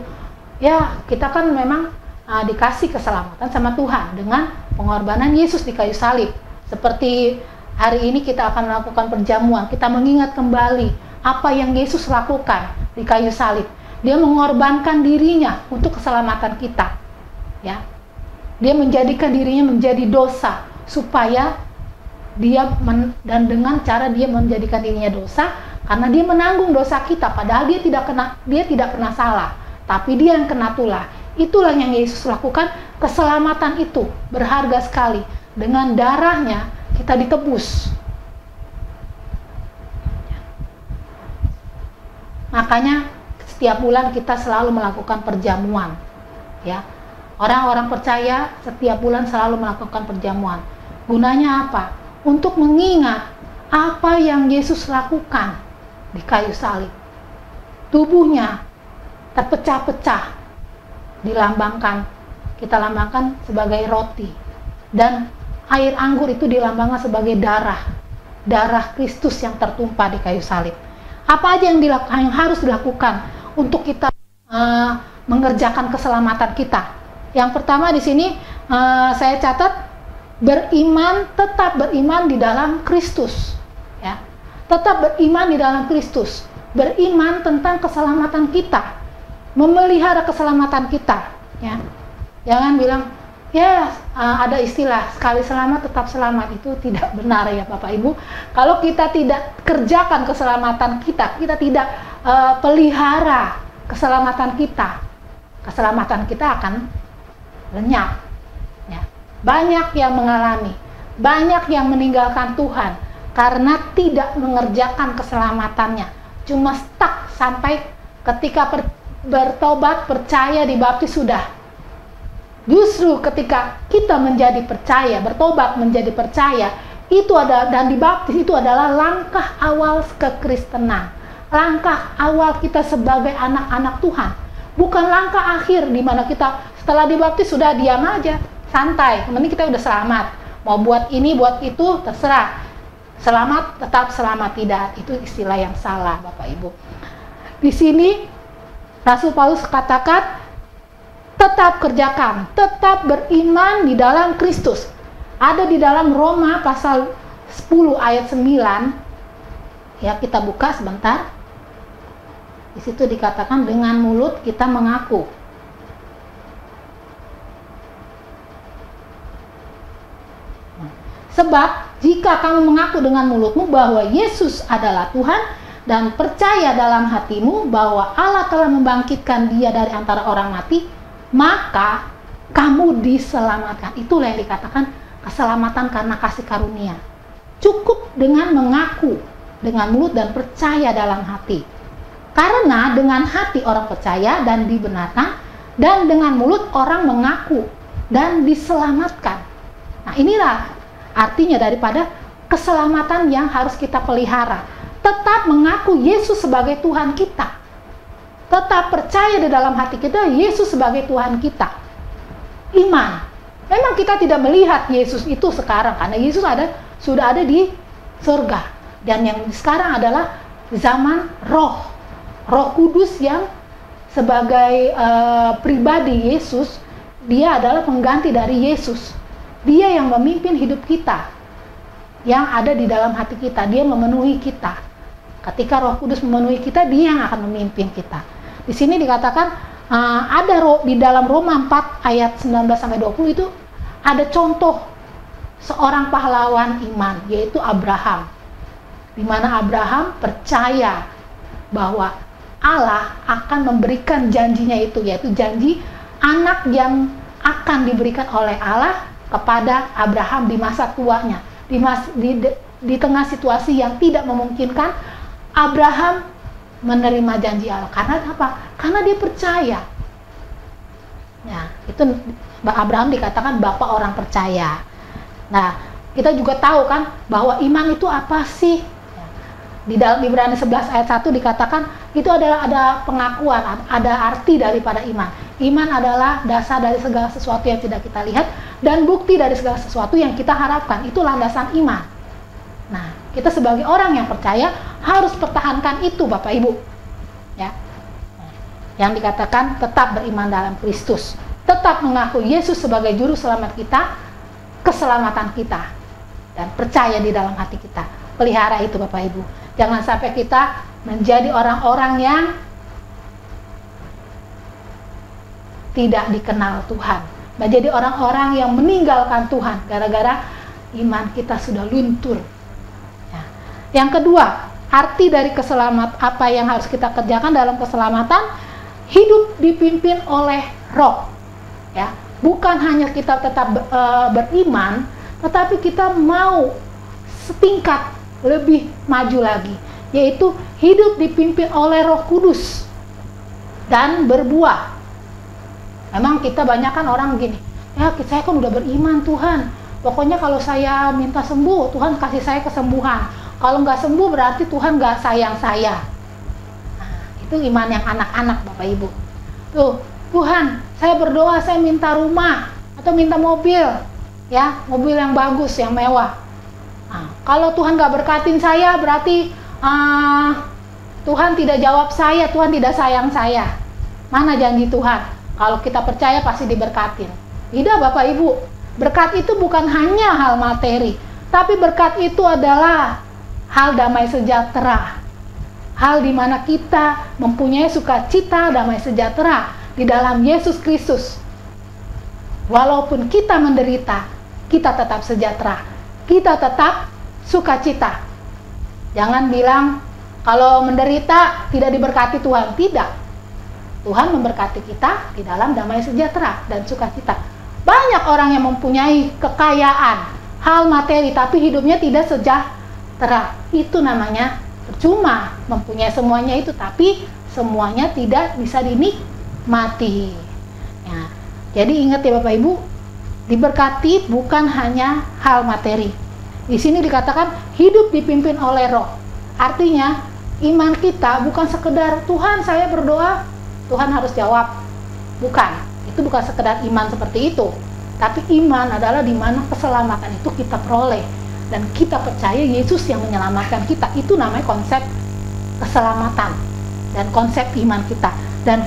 D: Ya, kita kan memang dikasih keselamatan sama Tuhan dengan pengorbanan Yesus di kayu salib. Seperti hari ini kita akan melakukan perjamuan, kita mengingat kembali apa yang Yesus lakukan di kayu salib. Dia mengorbankan dirinya untuk keselamatan kita, ya. Dia menjadikan dirinya menjadi dosa supaya dan dengan cara dia menjadikan dirinya dosa karena dia menanggung dosa kita, padahal dia tidak pernah salah, tapi dia yang kena tulah. Itulah yang Yesus lakukan. Keselamatan itu berharga sekali. Dengan darahnya kita ditebus. Makanya setiap bulan kita selalu melakukan perjamuan, ya. Orang-orang percaya setiap bulan selalu melakukan perjamuan. Gunanya apa? Untuk mengingat apa yang Yesus lakukan di kayu salib. Tubuhnya terpecah-pecah, kita lambangkan sebagai roti, dan air anggur itu dilambangkan sebagai darah Kristus yang tertumpah di kayu salib. Apa aja yang harus dilakukan untuk kita mengerjakan keselamatan kita? Yang pertama di sini saya catat, tetap beriman di dalam Kristus, ya. Tetap beriman di dalam Kristus, beriman tentang keselamatan kita, memelihara keselamatan kita, ya. Jangan bilang, ya ada istilah sekali selamat tetap selamat, itu tidak benar ya Bapak Ibu. Kalau kita tidak kerjakan keselamatan kita tidak pelihara keselamatan kita akan lenyap, ya. Banyak yang mengalami, banyak yang meninggalkan Tuhan karena tidak mengerjakan keselamatannya, cuma stuck sampai ketika bertobat, percaya, dibaptis sudah. Justru ketika kita menjadi percaya, bertobat menjadi percaya, itu ada dan dibaptis, itu adalah langkah awal kekristenan, langkah awal kita sebagai anak-anak Tuhan. Bukan langkah akhir di mana kita setelah dibaptis sudah diam aja, santai, kemudian kita udah selamat, mau buat ini buat itu terserah, selamat tetap selamat, tidak, itu istilah yang salah Bapak Ibu. Di sini Rasul Paulus katakan tetap kerjakan, tetap beriman di dalam Kristus. Ada di dalam Roma pasal 10 ayat 9, Ya, kita buka sebentar. Di situ dikatakan dengan mulut kita mengaku. Sebab jika kamu mengaku dengan mulutmu bahwa Yesus adalah Tuhan dan percaya dalam hatimu bahwa Allah telah membangkitkan Dia dari antara orang mati, maka kamu diselamatkan. Itulah yang dikatakan keselamatan karena kasih karunia. Cukup dengan mengaku dengan mulut dan percaya dalam hati. Karena dengan hati orang percaya dan dibenarkan, dan dengan mulut orang mengaku dan diselamatkan. Nah, inilah artinya daripada keselamatan yang harus kita pelihara. Tetap mengaku Yesus sebagai Tuhan kita. Tetap percaya di dalam hati kita Yesus sebagai Tuhan kita. Iman. Memang kita tidak melihat Yesus itu sekarang karena Yesus sudah ada di surga. Dan yang sekarang adalah zaman Roh Kudus yang sebagai pribadi Yesus, Dia adalah pengganti dari Yesus. Dia yang memimpin hidup kita, yang ada di dalam hati kita. Dia memenuhi kita. Ketika Roh Kudus memenuhi kita, Dia yang akan memimpin kita. Di sini dikatakan di dalam Roma 4 ayat 19-20 itu ada contoh seorang pahlawan iman, yaitu Abraham. Di mana Abraham percaya bahwa Allah akan memberikan janjinya itu, yaitu janji anak yang akan diberikan oleh Allah kepada Abraham di masa tuanya. Di tengah situasi yang tidak memungkinkan, Abraham menerima janji Allah. Karena apa? Karena dia percaya. Ya, itu Abraham dikatakan bapak orang percaya. Nah, kita juga tahu kan bahwa iman itu apa sih? Di dalam Ibrani 11 ayat 1 dikatakan itu adalah ada pengakuan, ada arti daripada iman. Iman adalah dasar dari segala sesuatu yang tidak kita lihat dan bukti dari segala sesuatu yang kita harapkan. Itu landasan iman. Nah, kita sebagai orang yang percaya harus pertahankan itu, Bapak Ibu. Ya. Yang dikatakan tetap beriman dalam Kristus, tetap mengaku Yesus sebagai juru selamat kita, keselamatan kita, dan percaya di dalam hati kita. Pelihara itu, Bapak Ibu. Jangan sampai kita menjadi orang-orang yang tidak dikenal Tuhan, menjadi orang-orang yang meninggalkan Tuhan gara-gara iman kita sudah luntur. Ya. Yang kedua, arti dari apa yang harus kita kerjakan dalam keselamatan, hidup dipimpin oleh Roh. Ya, bukan hanya kita tetap beriman, tetapi kita mau setingkat lebih maju lagi, yaitu hidup dipimpin oleh Roh Kudus dan berbuah. Memang kita banyak kan orang gini, ya saya kan udah beriman Tuhan, pokoknya kalau saya minta sembuh, Tuhan kasih saya kesembuhan. Kalau nggak sembuh berarti Tuhan nggak sayang saya. Nah, itu iman yang anak-anak, Bapak Ibu. Tuh, Tuhan, saya berdoa, saya minta rumah atau minta mobil, ya mobil yang bagus, yang mewah. Nah, kalau Tuhan gak berkatin saya, berarti Tuhan tidak jawab saya, Tuhan tidak sayang saya. Mana janji Tuhan? Kalau kita percaya pasti diberkatin. Tidak, Bapak Ibu. Berkat itu bukan hanya hal materi, tapi berkat itu adalah hal damai sejahtera. Hal di mana kita mempunyai sukacita damai sejahtera di dalam Yesus Kristus. Walaupun kita menderita, kita tetap sejahtera. Kita tetap sukacita. Jangan bilang kalau menderita tidak diberkati Tuhan. Tidak. Tuhan memberkati kita di dalam damai sejahtera dan sukacita. Banyak orang yang mempunyai kekayaan, hal materi, tapi hidupnya tidak sejahtera. Itu namanya percuma mempunyai semuanya itu, tapi semuanya tidak bisa dinikmati. Ya. Jadi ingat ya Bapak Ibu, diberkati bukan hanya hal materi. Di sini dikatakan hidup dipimpin oleh Roh. Artinya iman kita bukan sekedar Tuhan saya berdoa, Tuhan harus jawab. Bukan. Itu bukan sekedar iman seperti itu. Tapi iman adalah di mana keselamatan itu kita peroleh dan kita percaya Yesus yang menyelamatkan kita. Itu namanya konsep keselamatan dan konsep iman kita. Dan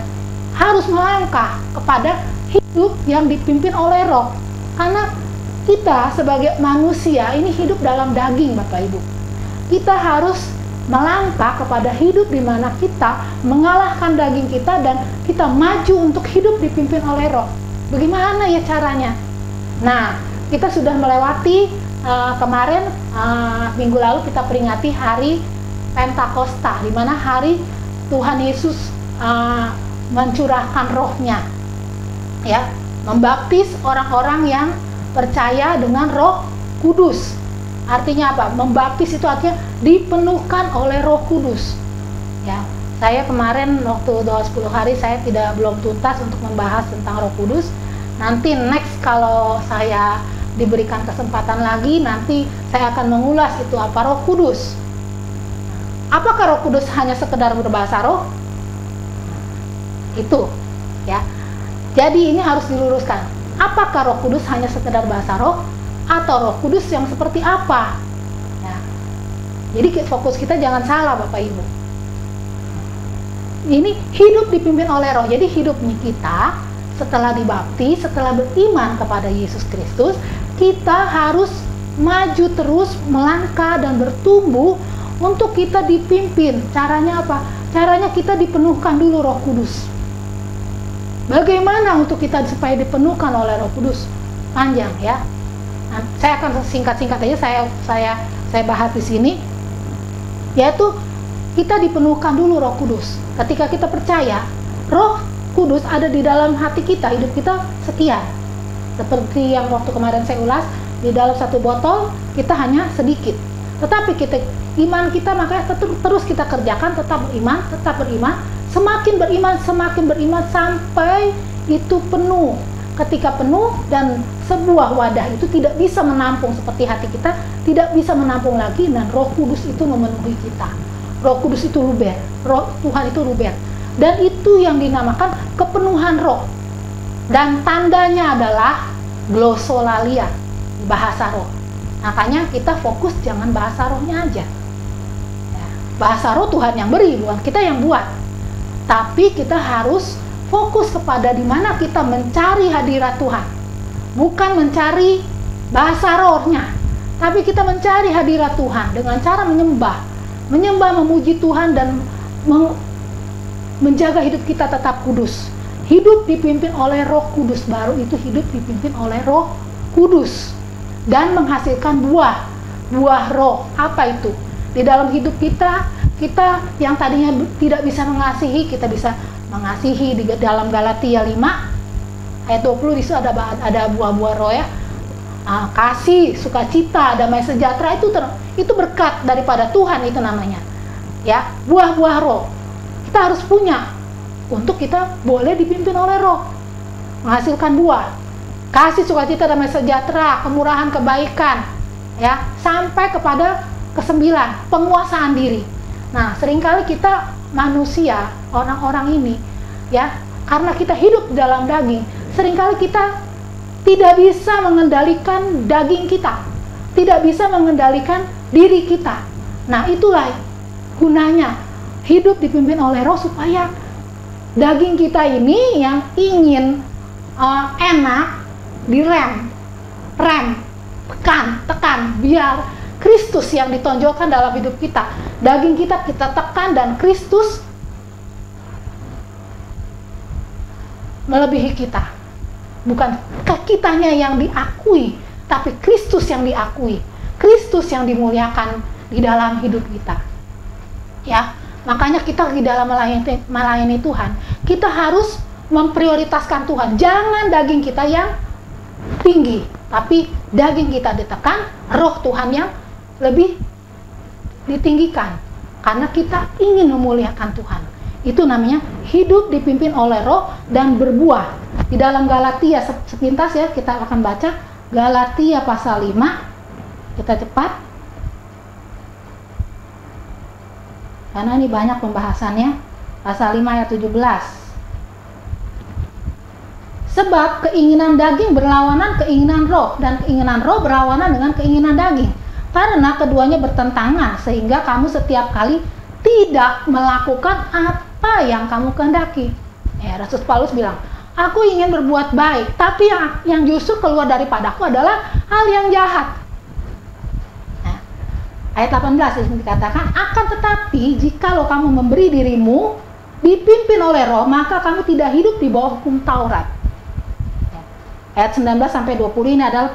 D: harus melangkah kepada hidup yang dipimpin oleh Roh. Karena kita sebagai manusia ini hidup dalam daging, Bapak Ibu. Kita harus melangkah kepada hidup di mana kita mengalahkan daging kita dan kita maju untuk hidup dipimpin oleh Roh. Bagaimana ya caranya? Nah, kita sudah melewati kemarin minggu lalu kita peringati hari Pentakosta, di mana hari Tuhan Yesus mencurahkan Roh-Nya, ya, membaptis orang-orang yang percaya dengan Roh Kudus. Artinya apa? Membaptis itu artinya dipenuhkan oleh Roh Kudus. Ya, saya kemarin waktu doa 10 hari saya belum tuntas untuk membahas tentang Roh Kudus. Nanti next kalau saya diberikan kesempatan lagi, nanti saya akan mengulas itu apa Roh Kudus. Apakah Roh Kudus hanya sekedar berbahasa roh? Itu, ya. Jadi ini harus diluruskan. Apakah Roh Kudus hanya sekedar bahasa roh? Atau Roh Kudus yang seperti apa? Ya. Jadi fokus kita jangan salah, Bapak Ibu. Ini hidup dipimpin oleh Roh. Jadi hidupnya kita setelah dibaptis, setelah beriman kepada Yesus Kristus, kita harus maju terus, melangkah dan bertumbuh untuk kita dipimpin. Caranya apa? Caranya kita dipenuhkan dulu Roh Kudus. Bagaimana untuk kita supaya dipenuhkan oleh Roh Kudus? Panjang, ya. Nah, saya akan singkat-singkat aja saya bahas di sini, yaitu kita dipenuhkan dulu Roh Kudus. Ketika kita percaya, Roh Kudus ada di dalam hati kita, hidup kita sekian. Seperti yang waktu kemarin saya ulas, di dalam satu botol kita hanya sedikit. Tetapi iman kita makanya terus kita kerjakan, tetap beriman, semakin beriman sampai itu penuh. Ketika penuh dan sebuah wadah itu tidak bisa menampung seperti hati kita, tidak bisa menampung lagi, dan Roh Kudus itu memenuhi kita. Roh Kudus itu luber, Roh Tuhan itu luber. Dan itu yang dinamakan kepenuhan roh. Dan tandanya adalah glosolalia, bahasa roh. Makanya kita fokus jangan bahasa rohnya aja. Ya, bahasa roh Tuhan yang beri, bukan kita yang buat. Tapi kita harus fokus kepada di mana kita mencari hadirat Tuhan. Bukan mencari bahasa rohnya, tapi kita mencari hadirat Tuhan dengan cara menyembah, memuji Tuhan dan menjaga hidup kita tetap kudus. Hidup dipimpin oleh Roh Kudus, baru itu hidup dipimpin oleh Roh Kudus dan menghasilkan buah roh. Apa itu? Di dalam hidup kita yang tadinya tidak bisa mengasihi, kita bisa mengasihi. Di dalam Galatia 5 ayat 20 di situ ada buah-buah roh, ya. Kasih, sukacita, damai sejahtera, itu berkat daripada Tuhan, itu namanya, ya, buah-buah roh. Kita harus punya untuk kita boleh dipimpin oleh Roh, menghasilkan buah. Kasih, sukacita, damai sejahtera, kemurahan, kebaikan, ya, sampai kepada ke-9, penguasaan diri. Nah, seringkali kita manusia, orang-orang ini, ya, karena kita hidup dalam daging, seringkali kita tidak bisa mengendalikan daging kita, tidak bisa mengendalikan diri kita. Nah, itulah gunanya hidup dipimpin oleh Roh, supaya daging kita ini yang ingin enak direm, tekan, biar Kristus yang ditonjolkan dalam hidup kita. Daging kita tekan dan Kristus melebihi kita. Bukan kitanya yang diakui, tapi Kristus yang diakui, Kristus yang dimuliakan di dalam hidup kita. Ya, makanya kita di dalam melayani Tuhan, kita harus memprioritaskan Tuhan. Jangan daging kita yang tinggi, tapi daging kita ditekan, roh Tuhan yang lebih ditinggikan. Karena kita ingin memuliakan Tuhan. Itu namanya hidup dipimpin oleh Roh dan berbuah. Di dalam Galatia sepintas, ya, kita akan baca Galatia pasal 5. Kita cepat, karena ini banyak pembahasannya. Pasal 5 ayat 17. Sebab keinginan daging berlawanan keinginan roh, dan keinginan roh berlawanan dengan keinginan daging. Karena keduanya bertentangan, sehingga kamu setiap kali tidak melakukan apa yang kamu kehendaki. Ya, Rasul Paulus bilang, aku ingin berbuat baik, tapi yang justru keluar daripadaku adalah hal yang jahat. Nah, Ayat 18 di sini dikatakan, akan tetapi jikalau kamu memberi dirimu dipimpin oleh Roh, maka kamu tidak hidup di bawah hukum Taurat. Ayat 19 sampai 20 ini adalah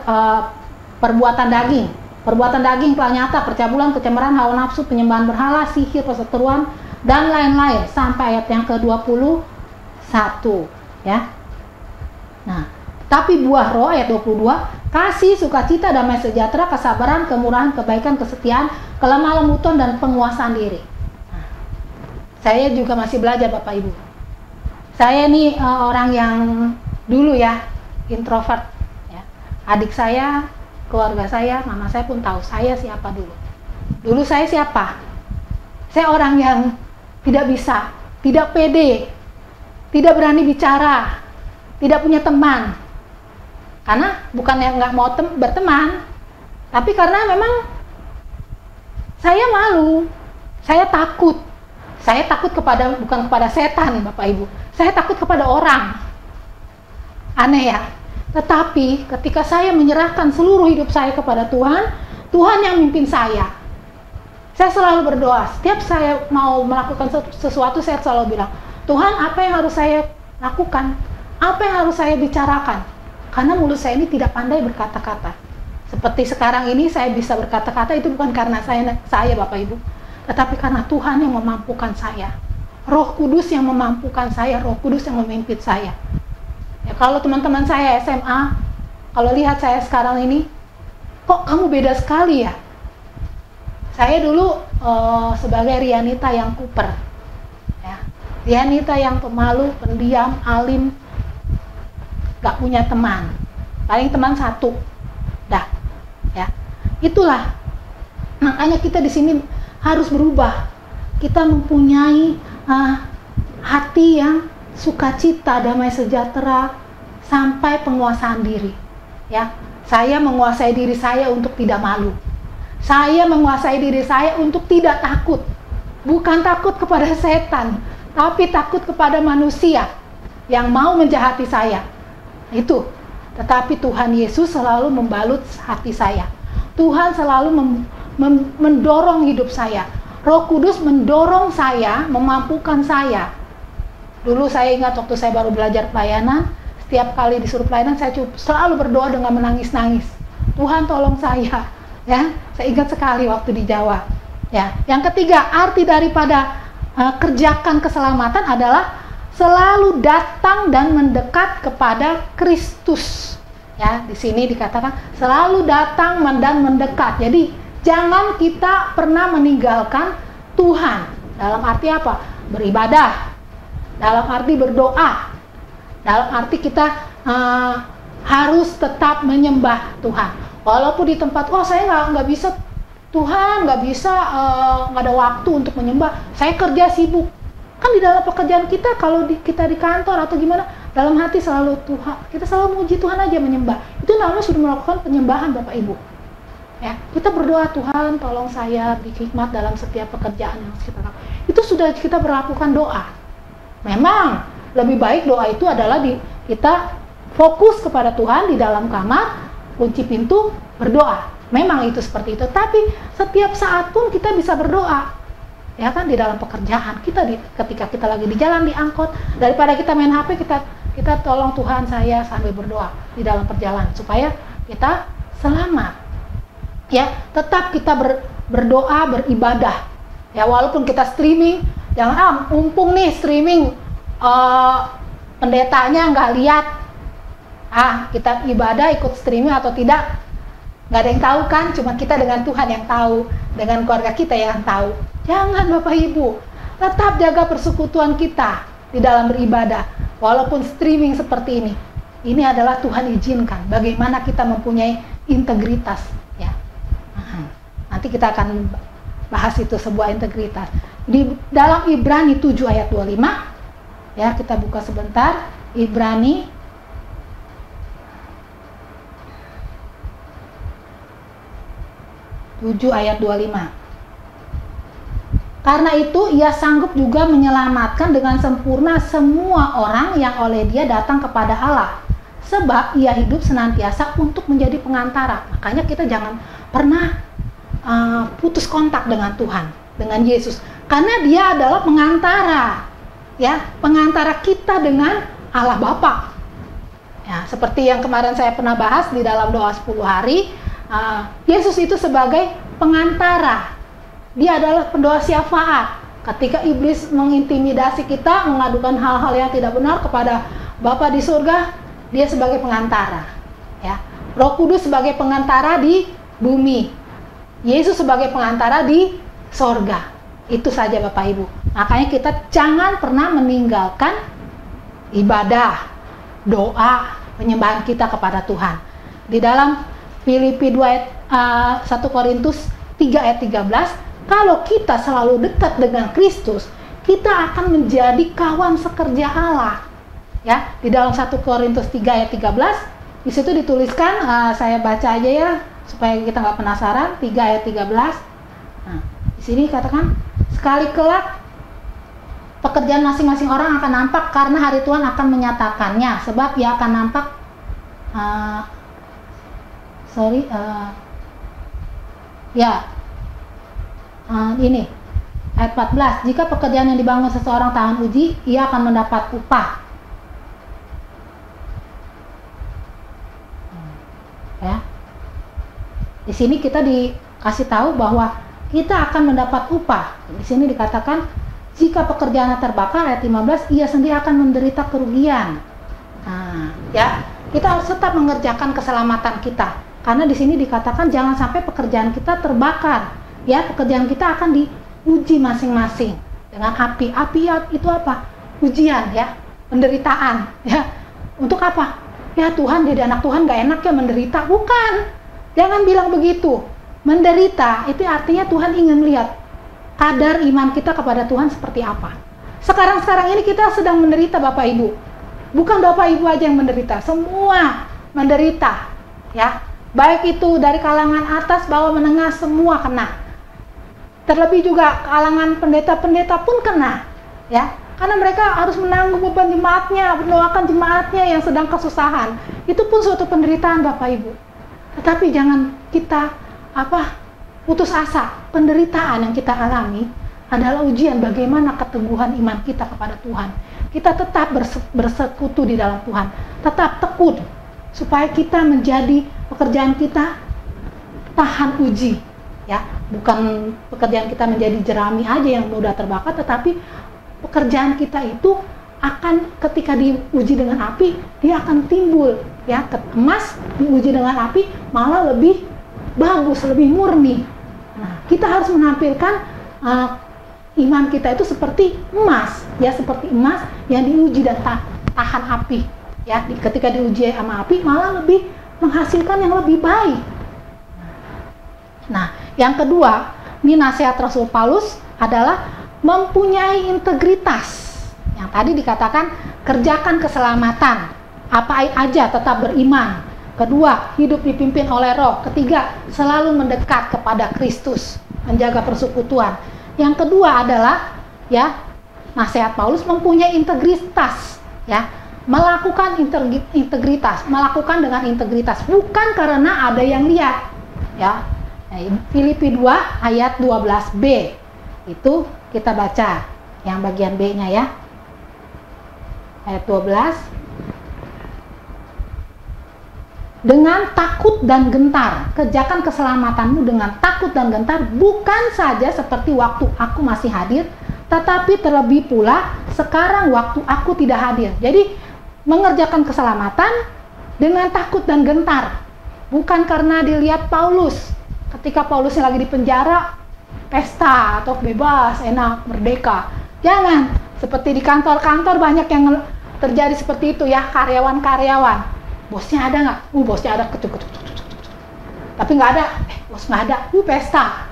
D: perbuatan daging. Perbuatan daging telah nyata, percabulan, kecemburuan, hawa nafsu, penyembahan berhala, sihir, perseteruan, dan lain-lain, sampai ayat yang ke-21 ya. Nah, tapi buah Roh ayat 22, kasih, sukacita, damai sejahtera, kesabaran, kemurahan, kebaikan, kesetiaan, kelemah lembutan, dan penguasaan diri. Nah, saya juga masih belajar Bapak Ibu. Saya ini orang yang dulu ya introvert ya. Adik saya, keluarga saya, mama saya pun tahu saya siapa dulu. Dulu saya siapa? Saya orang yang tidak bisa, tidak pede, tidak berani bicara, tidak punya teman. Karena bukan yang nggak mau berteman, tapi karena memang saya malu, saya takut. Saya takut bukan kepada setan, Bapak Ibu. Saya takut kepada orang. Aneh ya. Tetapi ketika saya menyerahkan seluruh hidup saya kepada Tuhan, Tuhan yang mimpin saya. Saya selalu berdoa. Setiap saya mau melakukan sesuatu, saya selalu bilang, Tuhan, apa yang harus saya lakukan? Apa yang harus saya bicarakan? Karena mulut saya ini tidak pandai berkata-kata. Seperti sekarang ini saya bisa berkata-kata, itu bukan karena saya Bapak Ibu, tetapi karena Tuhan yang memampukan saya. Roh Kudus yang memampukan saya, Roh Kudus yang memimpin saya. Ya, kalau teman-teman saya SMA, kalau lihat saya sekarang ini, kok kamu beda sekali ya? Saya dulu sebagai Rianita yang kuper, ya. Rianita yang pemalu, pendiam, alim, gak punya teman, paling teman satu, dah, ya. Itulah, makanya kita di sini harus berubah. Kita mempunyai hati yang sukacita, damai sejahtera, sampai penguasaan diri. Ya, saya menguasai diri saya untuk tidak malu. Saya menguasai diri saya untuk tidak takut. Bukan takut kepada setan, tapi takut kepada manusia yang mau menjahati saya. Itu. Tetapi Tuhan Yesus selalu membalut hati saya. Tuhan selalu mendorong hidup saya. Roh Kudus mendorong saya, memampukan saya. Dulu saya ingat waktu saya baru belajar pelayanan, setiap kali disuruh pelayanan saya selalu berdoa dengan menangis-nangis. Tuhan tolong saya, ya. Saya ingat sekali waktu di Jawa. Ya. Yang ketiga, arti daripada kerjakan keselamatan adalah selalu datang dan mendekat kepada Kristus. Ya, di sini dikatakan selalu datang dan mendekat. Jadi jangan kita pernah meninggalkan Tuhan. Dalam arti apa? Beribadah. Dalam arti berdoa. Dalam arti kita harus tetap menyembah Tuhan. Walaupun di tempat, saya nggak bisa Tuhan, nggak bisa, nggak ada waktu untuk menyembah. Saya kerja sibuk. Kan di dalam pekerjaan kita, kalau kita di kantor atau gimana, dalam hati selalu Tuhan, kita selalu muji Tuhan aja, menyembah. Itu namanya sudah melakukan penyembahan Bapak Ibu. Ya, kita berdoa, Tuhan tolong saya beri hikmat dalam setiap pekerjaan yang kita lakukan. Itu sudah kita berlakukan doa. Memang lebih baik doa itu adalah kita fokus kepada Tuhan di dalam kamar, kunci pintu, berdoa. Memang itu seperti itu. Tapi setiap saat pun kita bisa berdoa. Ya kan, di dalam pekerjaan kita, ketika kita lagi di jalan, di angkot, daripada kita main HP, kita tolong Tuhan saya sambil berdoa di dalam perjalanan supaya kita selamat. Ya, tetap kita berdoa, beribadah. Ya, walaupun kita streaming, jangan mumpung nih streaming, pendetanya nggak lihat, kita ibadah ikut streaming atau tidak, nggak ada yang tahu kan, cuma kita dengan Tuhan yang tahu, dengan keluarga kita yang tahu. Jangan Bapak Ibu, tetap jaga persekutuan kita di dalam beribadah, walaupun streaming seperti ini. Ini adalah Tuhan izinkan, bagaimana kita mempunyai integritas. Ya, nanti kita akan bahas itu, sebuah integritas. Di dalam Ibrani 7 ayat 25, ya kita buka sebentar, Ibrani 7 ayat 25. Karena itu ia sanggup juga menyelamatkan dengan sempurna semua orang yang oleh dia datang kepada Allah. Sebab ia hidup senantiasa untuk menjadi pengantara. Makanya kita jangan pernah putus kontak dengan Tuhan, dengan Yesus, karena dia adalah pengantara, ya, pengantara kita dengan Allah Bapa. Ya, seperti yang kemarin saya pernah bahas di dalam doa 10 hari, Yesus itu sebagai pengantara. Dia adalah pendoa syafaat. Ketika iblis mengintimidasi kita, mengadukan hal-hal yang tidak benar kepada Bapa di surga, dia sebagai pengantara. Ya. Roh Kudus sebagai pengantara di bumi. Yesus sebagai pengantara di sorga. Itu saja Bapak Ibu. Makanya kita jangan pernah meninggalkan ibadah, doa, penyembahan kita kepada Tuhan. Di dalam Filipi 2 ayat 1 Korintus 3 ayat 13, kalau kita selalu dekat dengan Kristus, kita akan menjadi kawan sekerja Allah. Ya, di dalam 1 Korintus 3 ayat 13, di situ dituliskan, saya baca aja ya supaya kita nggak penasaran, 3 ayat 13. Nah, di sini katakan, sekali kelak pekerjaan masing-masing orang akan nampak karena hari Tuhan akan menyatakannya, sebab ia akan nampak ini ayat 14, jika pekerjaan yang dibangun seseorang tahan uji, ia akan mendapat upah. Ya, di sini kita dikasih tahu bahwa kita akan mendapat upah. Di sini dikatakan, jika pekerjaannya terbakar, ayat 15, ia sendiri akan menderita kerugian. Nah, ya, kita harus tetap mengerjakan keselamatan kita. Karena di sini dikatakan jangan sampai pekerjaan kita terbakar. Ya, pekerjaan kita akan diuji masing-masing dengan api. Api itu apa? Ujian, ya, penderitaan. Ya, untuk apa? Ya Tuhan, jadi anak Tuhan gak enak ya menderita. Bukan, jangan bilang begitu. Menderita itu artinya Tuhan ingin melihat kadar iman kita kepada Tuhan seperti apa. Sekarang ini kita sedang menderita Bapak Ibu. Bukan Bapak Ibu aja yang menderita, semua menderita. Ya, baik itu dari kalangan atas, bawah, menengah, semua kena. Terlebih juga kalangan pendeta-pendeta pun kena. Ya, karena mereka harus menanggung beban jemaatnya, mendoakan jemaatnya yang sedang kesusahan. Itu pun suatu penderitaan Bapak Ibu. Tetapi jangan kita putus asa. Penderitaan yang kita alami adalah ujian bagaimana keteguhan iman kita kepada Tuhan. Kita tetap bersekutu di dalam Tuhan, tetap tekun supaya kita menjadi pekerjaan kita tahan uji, ya. Bukan pekerjaan kita menjadi jerami aja yang mudah terbakar, tetapi pekerjaan kita itu akan ketika diuji dengan api, dia akan timbul, ya. Emas diuji dengan api malah lebih bagus, lebih murni. Nah, kita harus menampilkan iman kita itu seperti emas, ya, seperti emas yang diuji dan tahan api, ya. Ketika diuji sama api malah lebih menghasilkan yang lebih baik. Nah, yang kedua, ini nasihat Rasul Paulus adalah mempunyai integritas. Yang tadi dikatakan kerjakan keselamatan, apa aja tetap beriman. Kedua, hidup dipimpin oleh Roh. Ketiga, selalu mendekat kepada Kristus, menjaga persekutuan. Yang kedua adalah, ya, nasihat Paulus mempunyai integritas, ya, melakukan integritas, melakukan dengan integritas, bukan karena ada yang lihat, ya. Filipi 2 ayat 12b itu kita baca yang bagian B-nya, ya, ayat 12. Dengan takut dan gentar, kerjakan keselamatanmu dengan takut dan gentar, bukan saja seperti waktu aku masih hadir, tetapi terlebih pula sekarang waktu aku tidak hadir. Jadi mengerjakan keselamatan dengan takut dan gentar, bukan karena dilihat Paulus. Ketika Paulus lagi di penjara, pesta atau bebas, enak, merdeka. Jangan, seperti di kantor-kantor banyak yang terjadi seperti itu, ya, karyawan-karyawan. Bosnya ada nggak? Bosnya ada, tapi nggak ada. Bos nggak ada, pesta.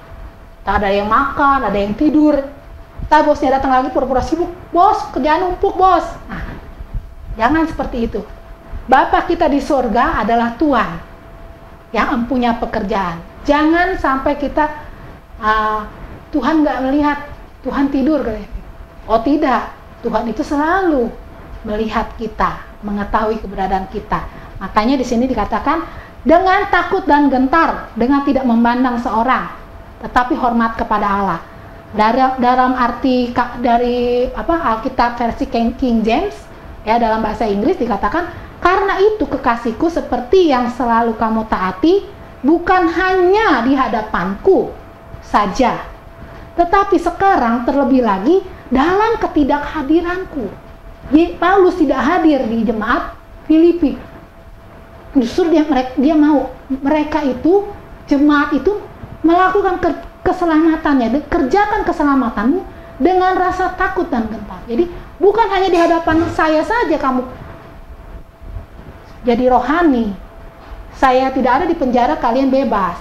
D: Tak ada yang makan, ada yang tidur. Tak, bosnya datang lagi pura-pura sibuk. Bos, kerjaan numpuk, bos. Nah, jangan seperti itu. Bapa kita di surga adalah Tuhan yang mempunyai pekerjaan. Jangan sampai kita Tuhan nggak melihat, Tuhan tidur. Oh tidak, Tuhan itu selalu melihat kita, mengetahui keberadaan kita. Makanya di sini dikatakan dengan takut dan gentar, dengan tidak memandang seorang. tetapi hormat kepada Allah. Dalam arti dari Alkitab versi King James ya, dalam bahasa Inggris dikatakan, karena itu kekasihku seperti yang selalu kamu taati, bukan hanya di hadapanku saja, tetapi sekarang terlebih lagi dalam ketidakhadiranku. Paulus tidak hadir di jemaat Filipi. Justru dia mau mereka itu, jemaat itu melakukan keselamatannya, kerjakan keselamatanmu dengan rasa takut dan gentar. Jadi bukan hanya di hadapan saya saja kamu jadi rohani. Saya tidak ada di penjara, kalian bebas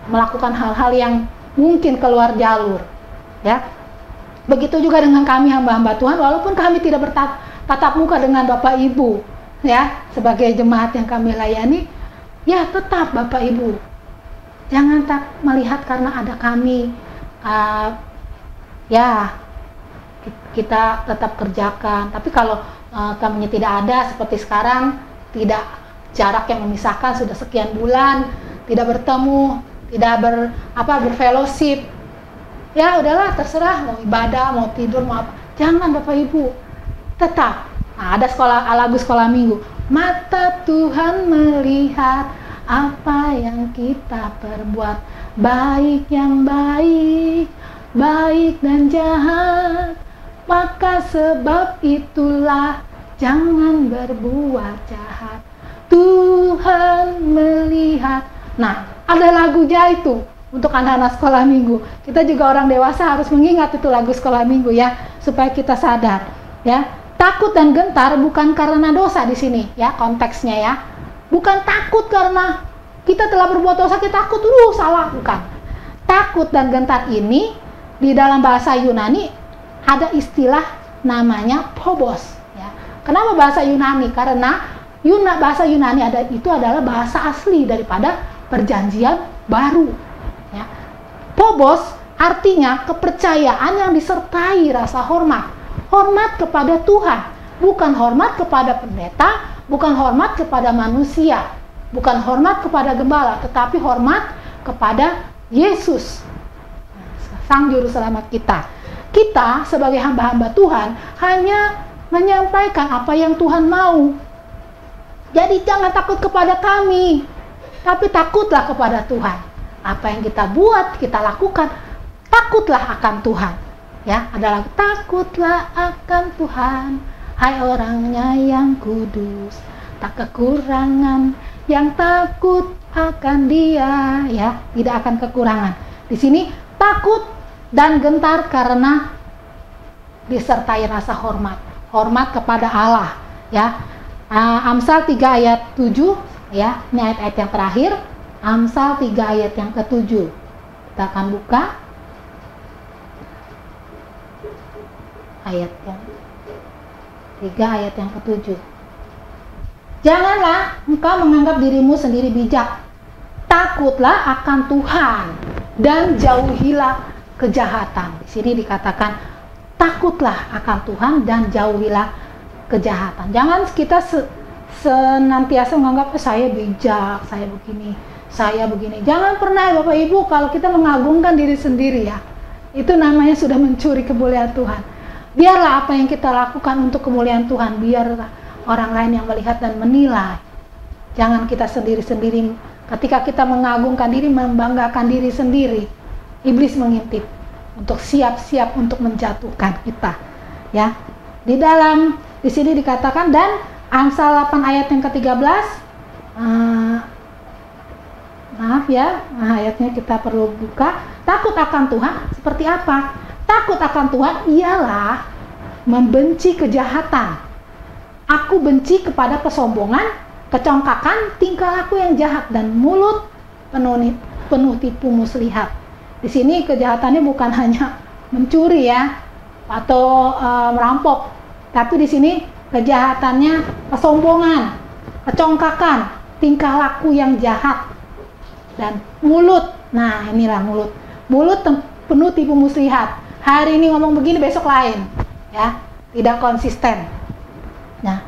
D: melakukan hal-hal yang mungkin keluar jalur. Ya, begitu juga dengan kami hamba-hamba Tuhan, walaupun kami tidak bertatap muka dengan Bapak Ibu, ya, sebagai jemaat yang kami layani, ya tetap Bapak Ibu, jangan tak melihat karena ada kami, ya kita tetap kerjakan. Tapi kalau kami tidak ada seperti sekarang, tidak jarak yang memisahkan sudah sekian bulan, tidak bertemu, tidak berfellowship, ya udahlah terserah mau ibadah, mau tidur, mau apa. Jangan Bapak Ibu, tetap. Nah, ada lagu sekolah minggu. Mata Tuhan melihat apa yang kita perbuat, baik yang baik, baik dan jahat. Maka sebab itulah jangan berbuat jahat. Tuhan melihat. Nah, ada lagunya itu untuk anak-anak sekolah minggu. Kita juga orang dewasa harus mengingat itu lagu sekolah minggu ya, supaya kita sadar ya. Takut dan gentar bukan karena dosa di sini ya, konteksnya ya. Bukan takut karena kita telah berbuat dosa, kita takut salah, bukan. Takut dan gentar ini di dalam bahasa Yunani ada istilah namanya phobos ya. Kenapa bahasa Yunani? Karena bahasa Yunani itu adalah bahasa asli daripada Perjanjian Baru ya. Phobos artinya kepercayaan yang disertai rasa hormat. Hormat kepada Tuhan, bukan hormat kepada pendeta, bukan hormat kepada manusia, bukan hormat kepada gembala, tetapi hormat kepada Yesus, Sang Juru Selamat kita. Kita sebagai hamba-hamba Tuhan hanya menyampaikan apa yang Tuhan mau. Jadi jangan takut kepada kami, tapi takutlah kepada Tuhan. Apa yang kita buat, kita lakukan, takutlah akan Tuhan. Ya, adalah takutlah akan Tuhan, hai orangnya yang kudus, tak kekurangan, yang takut akan Dia, ya, tidak akan kekurangan. Di sini takut dan gentar karena disertai rasa hormat, hormat kepada Allah, ya. Amsal 3 ayat 7, ya, ini ayat-ayat yang terakhir. Amsal 3 ayat yang ke-7. Kita akan buka ayat yang 3 ayat yang ke-7. Janganlah engkau menganggap dirimu sendiri bijak. Takutlah akan Tuhan dan jauhilah kejahatan. Di sini dikatakan takutlah akan Tuhan dan jauhilah kejahatan. Jangan kita senantiasa menganggap saya bijak, saya begini, saya begini. Jangan pernah Bapak Ibu kalau kita mengagungkan diri sendiri ya. Itu namanya sudah mencuri kemuliaan Tuhan. Biarlah apa yang kita lakukan untuk kemuliaan Tuhan, biarlah orang lain yang melihat dan menilai. Jangan kita sendiri-sendiri. Ketika kita mengagungkan diri, membanggakan diri sendiri, iblis mengintip untuk siap-siap untuk menjatuhkan kita. Ya, di sini dikatakan, dan Amsal 8 ayat yang ke-13. Maaf ya, ayatnya kita perlu buka. Takut akan Tuhan seperti apa? Takut akan Tuhan ialah membenci kejahatan. Aku benci kepada kesombongan, kecongkakan, tingkah laku yang jahat, dan mulut penuh tipu muslihat. Di sini kejahatannya bukan hanya mencuri ya, atau merampok, tapi di sini kejahatannya kesombongan, kecongkakan, tingkah laku yang jahat, dan mulut. Nah, inilah mulut penuh tipu muslihat. Hari ini ngomong begini, besok lain, ya, tidak konsisten. Nah,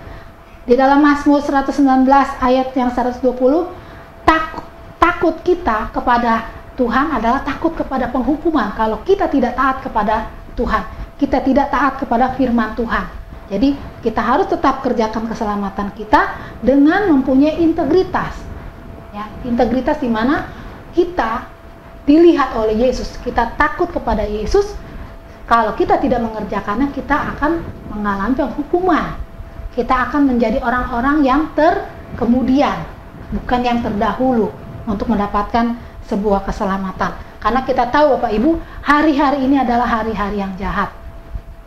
D: di dalam Mazmur 119 ayat yang 120, takut kita kepada Tuhan adalah takut kepada penghukuman. Kalau kita tidak taat kepada Tuhan, kita tidak taat kepada firman Tuhan. Jadi kita harus tetap kerjakan keselamatan kita dengan mempunyai integritas. Ya, integritas di mana kita dilihat oleh Yesus, kita takut kepada Yesus. Kalau kita tidak mengerjakannya, kita akan mengalami hukuman. Kita akan menjadi orang-orang yang terkemudian, bukan yang terdahulu untuk mendapatkan sebuah keselamatan. Karena kita tahu Bapak Ibu, hari-hari ini adalah hari-hari yang jahat.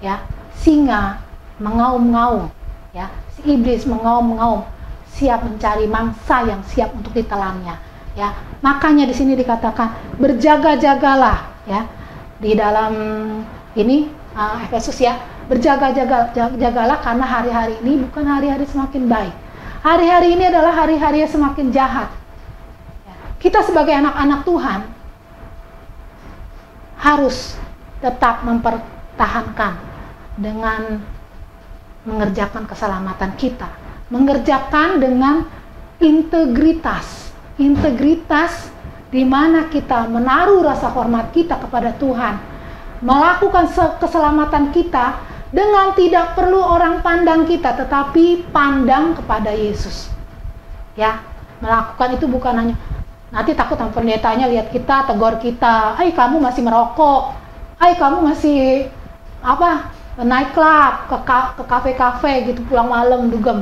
D: Ya, singa mengaum-ngaum, ya, si iblis mengaum-ngaum, siap mencari mangsa yang siap untuk ditelannya. Ya, makanya di sini dikatakan berjaga-jagalah, ya, di dalam ini Efesus ya, berjaga-jagalah karena hari-hari ini bukan hari-hari semakin baik. Hari-hari ini adalah hari-hari yang semakin jahat. Kita sebagai anak-anak Tuhan harus tetap mempertahankan dengan mengerjakan keselamatan kita, mengerjakan dengan integritas. Integritas di mana kita menaruh rasa hormat kita kepada Tuhan, melakukan keselamatan kita dengan tidak perlu orang pandang kita, tetapi pandang kepada Yesus. Ya, melakukan itu bukan hanya nanti takut sama pendetanya lihat kita, tegur kita, "Hai, kamu masih merokok. Hai, kamu masih naik klub, ke kafe-kafe gitu pulang malam dugem."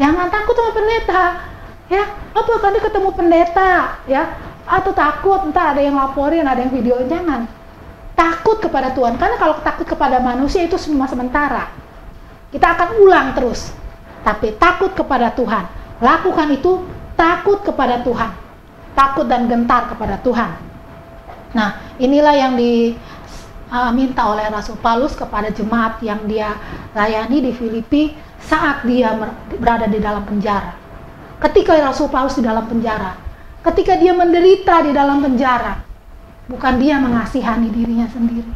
D: Jangan takut sama pendeta. Ya, apa kan ketemu pendeta, ya? Atau takut entar ada yang laporin, ada yang videoin, jangan. Takut kepada Tuhan, karena kalau takut kepada manusia itu cuma sementara. Kita akan ulang terus. Tapi takut kepada Tuhan, lakukan itu takut kepada Tuhan. Takut dan gentar kepada Tuhan. Nah, inilah yang diminta oleh Rasul Paulus kepada jemaat yang dia layani di Filipi saat dia berada di dalam penjara. Ketika Rasul Paulus di dalam penjara, ketika dia menderita di dalam penjara, bukan dia mengasihani dirinya sendiri,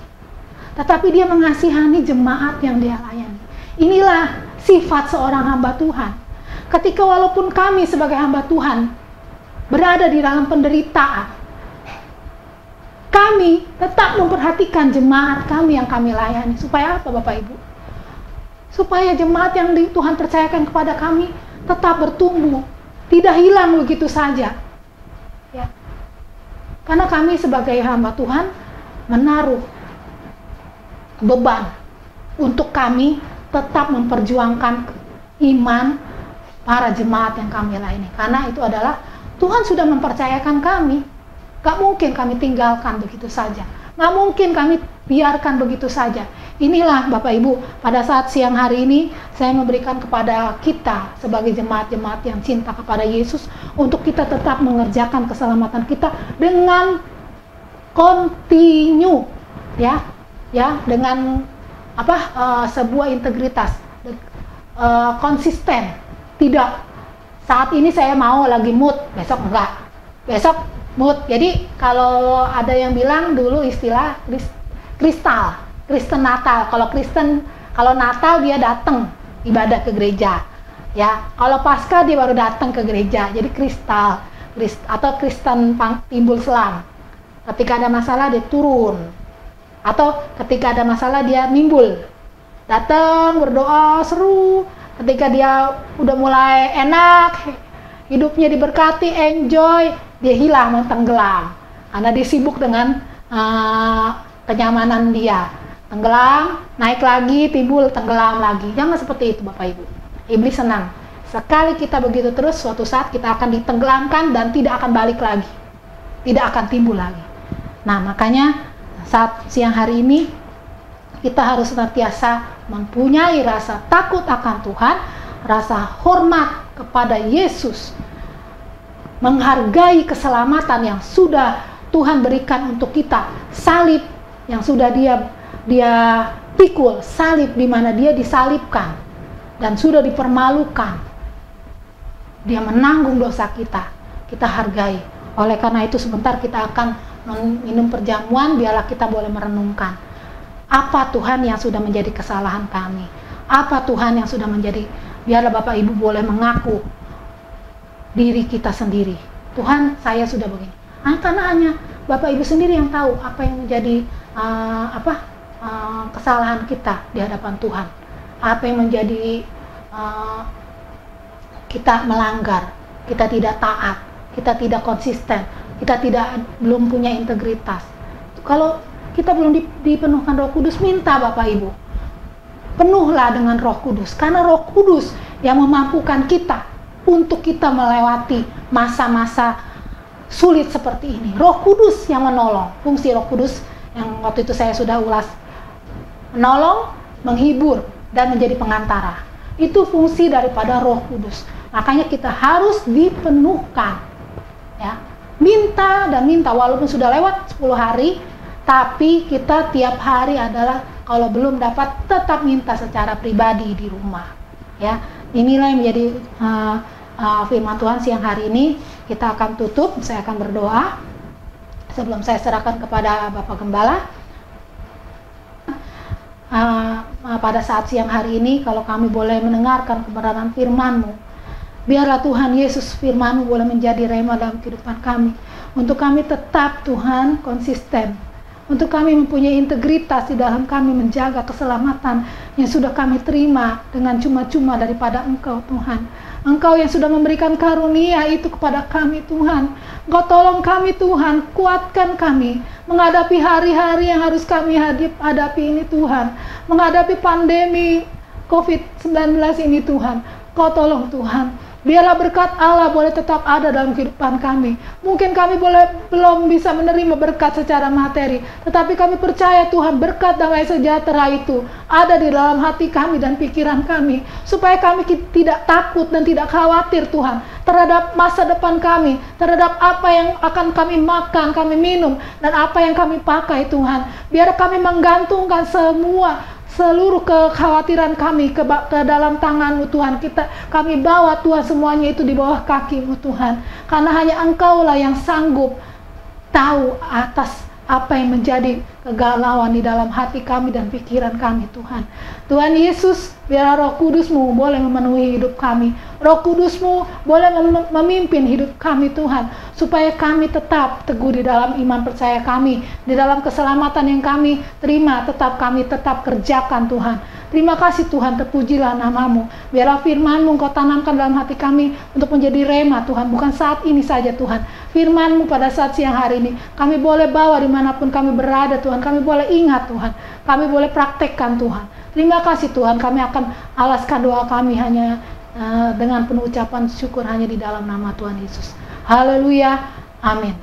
D: tetapi dia mengasihani jemaat yang dia layani. Inilah sifat seorang hamba Tuhan. Ketika walaupun kami sebagai hamba Tuhan berada di dalam penderitaan, kami tetap memperhatikan jemaat kami yang kami layani. Supaya apa Bapak Ibu? Supaya jemaat yang Tuhan percayakan kepada kami tetap bertumbuh, tidak hilang begitu saja. Ya. Karena kami sebagai hamba Tuhan menaruh beban untuk kami tetap memperjuangkan iman para jemaat yang kami layani. Karena itu adalah Tuhan sudah mempercayakan kami. Gak mungkin kami tinggalkan begitu saja. Gak mungkin kami biarkan begitu saja. Inilah Bapak Ibu, pada saat siang hari ini saya memberikan kepada kita sebagai jemaat-jemaat yang cinta kepada Yesus untuk kita tetap mengerjakan keselamatan kita dengan kontinu, ya dengan sebuah integritas, konsisten. Tidak saat ini saya mau lagi mood, besok enggak, besok mood. Jadi kalau ada yang bilang dulu istilah Kristen Natal, kalau Natal dia datang ibadah ke gereja, ya. Kalau Paskah dia baru datang ke gereja, jadi atau Kristen timbul selam. Ketika ada masalah dia turun, atau ketika ada masalah dia nimbul, datang berdoa seru. Ketika dia udah mulai enak, hidupnya diberkati, enjoy, dia hilang, tenggelam, karena dia sibuk dengan kenyamanan dia. Tenggelam, naik lagi, timbul, tenggelam lagi. Jangan seperti itu Bapak Ibu. Iblis senang. Sekali kita begitu terus, suatu saat kita akan ditenggelamkan dan tidak akan balik lagi. Tidak akan timbul lagi. Nah, makanya saat siang hari ini kita harus senantiasa mempunyai rasa takut akan Tuhan, rasa hormat kepada Yesus, menghargai keselamatan yang sudah Tuhan berikan untuk kita, salib yang sudah dia pikul, salib di mana dia disalibkan dan sudah dipermalukan. Dia menanggung dosa kita. Kita hargai. Oleh karena itu sebentar kita akan minum perjamuan, biarlah kita boleh merenungkan apa Tuhan yang sudah menjadi kesalahan kami. Apa Tuhan yang sudah menjadi, biarlah Bapak Ibu boleh mengaku diri kita sendiri. Tuhan, saya sudah begini. Karena hanya Bapak Ibu sendiri yang tahu apa yang menjadi kesalahan kita di hadapan Tuhan, apa yang menjadi kita melanggar, kita tidak taat, kita tidak konsisten, kita belum punya integritas. Kalau kita belum dipenuhkan Roh Kudus, minta Bapak Ibu, penuhlah dengan Roh Kudus, karena Roh Kudus yang memampukan kita untuk kita melewati masa-masa sulit seperti ini. Roh Kudus yang menolong. Fungsi Roh Kudus yang waktu itu saya sudah ulas, menolong, menghibur, dan menjadi pengantara. Itu fungsi daripada Roh Kudus. Makanya kita harus dipenuhkan, ya. Minta dan minta, walaupun sudah lewat 10 hari, tapi kita tiap hari adalah, kalau belum dapat, tetap minta secara pribadi di rumah, ya. Inilah yang menjadi firman Tuhan siang hari ini. Kita akan tutup, saya akan berdoa sebelum saya serahkan kepada Bapak Gembala. Pada saat siang hari ini, kalau kami boleh mendengarkan kebenaran firman-Mu, biarlah Tuhan Yesus, firman-Mu boleh menjadi rema dalam kehidupan kami, untuk kami tetap, Tuhan, konsisten, untuk kami mempunyai integritas di dalam kami menjaga keselamatan yang sudah kami terima dengan cuma-cuma daripada Engkau, Tuhan. Engkau yang sudah memberikan karunia itu kepada kami, Tuhan. Engkau tolong kami, Tuhan, kuatkan kami menghadapi hari-hari yang harus kami hadapi ini, Tuhan. Menghadapi pandemi COVID-19 ini, Tuhan. Engkau tolong, Tuhan. Biarlah berkat Allah boleh tetap ada dalam kehidupan kami. Mungkin kami belum bisa menerima berkat secara materi, tetapi kami percaya, Tuhan, berkat damai sejahtera itu ada di dalam hati kami dan pikiran kami, supaya kami tidak takut dan tidak khawatir, Tuhan, terhadap masa depan kami, terhadap apa yang akan kami makan, kami minum, dan apa yang kami pakai, Tuhan. Biar kami menggantungkan seluruh kekhawatiran kami ke dalam tangan-Mu, Tuhan. Kami bawa, Tuhan, semuanya itu di bawah kaki-Mu, Tuhan. Karena hanya Engkau-lah yang sanggup tahu atas apa yang menjadi kegalauan di dalam hati kami dan pikiran kami, Tuhan. Tuhan Yesus, biar Roh Kudus-Mu boleh memenuhi hidup kami. Roh Kudus-Mu boleh memimpin hidup kami, Tuhan, supaya kami tetap teguh di dalam iman percaya kami, di dalam keselamatan yang kami terima, kami tetap kerjakan, Tuhan. Terima kasih, Tuhan, terpujilah nama-Mu. Biarlah firman-Mu Engkau tanamkan dalam hati kami untuk menjadi rema, Tuhan, bukan saat ini saja, Tuhan. Firman-Mu pada saat siang hari ini kami boleh bawa dimanapun kami berada, Tuhan. Kami boleh ingat, Tuhan. Kami boleh praktekkan, Tuhan. Terima kasih, Tuhan. Kami akan alaskan doa kami hanya dengan penuh ucapan syukur hanya di dalam nama Tuhan Yesus. Haleluya. Amin.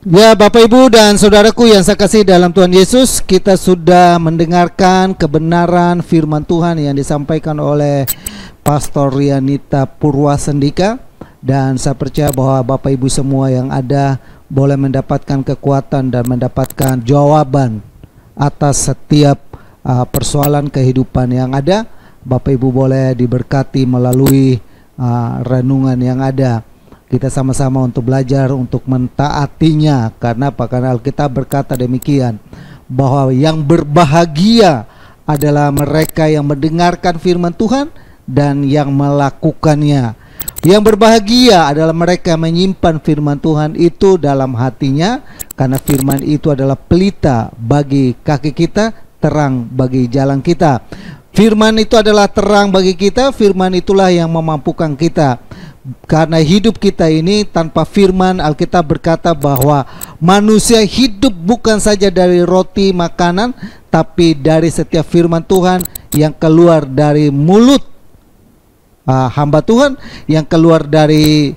A: Ya, Bapak Ibu dan Saudaraku yang saya kasih dalam Tuhan Yesus, kita sudah mendengarkan kebenaran firman Tuhan yang disampaikan oleh Pastor Rianita Purwasendika, dan saya percaya bahwa Bapak Ibu semua yang ada boleh mendapatkan kekuatan dan mendapatkan jawaban atas setiap persoalan kehidupan yang ada. Bapak Ibu boleh diberkati melalui renungan yang ada. Kita sama-sama untuk belajar untuk mentaatinya. Karena apa? Karena Alkitab berkata demikian, bahwa yang berbahagia adalah mereka yang mendengarkan firman Tuhan dan yang melakukannya. Yang berbahagia adalah mereka yang menyimpan firman Tuhan itu dalam hatinya, karena firman itu adalah pelita bagi kaki kita, terang bagi jalan kita. Firman itu adalah terang bagi kita, firman itulah yang memampukan kita. Karena hidup kita ini tanpa firman, Alkitab berkata bahwa manusia hidup bukan saja dari roti makanan, tapi dari setiap firman Tuhan yang keluar dari mulut hamba Tuhan, yang keluar dari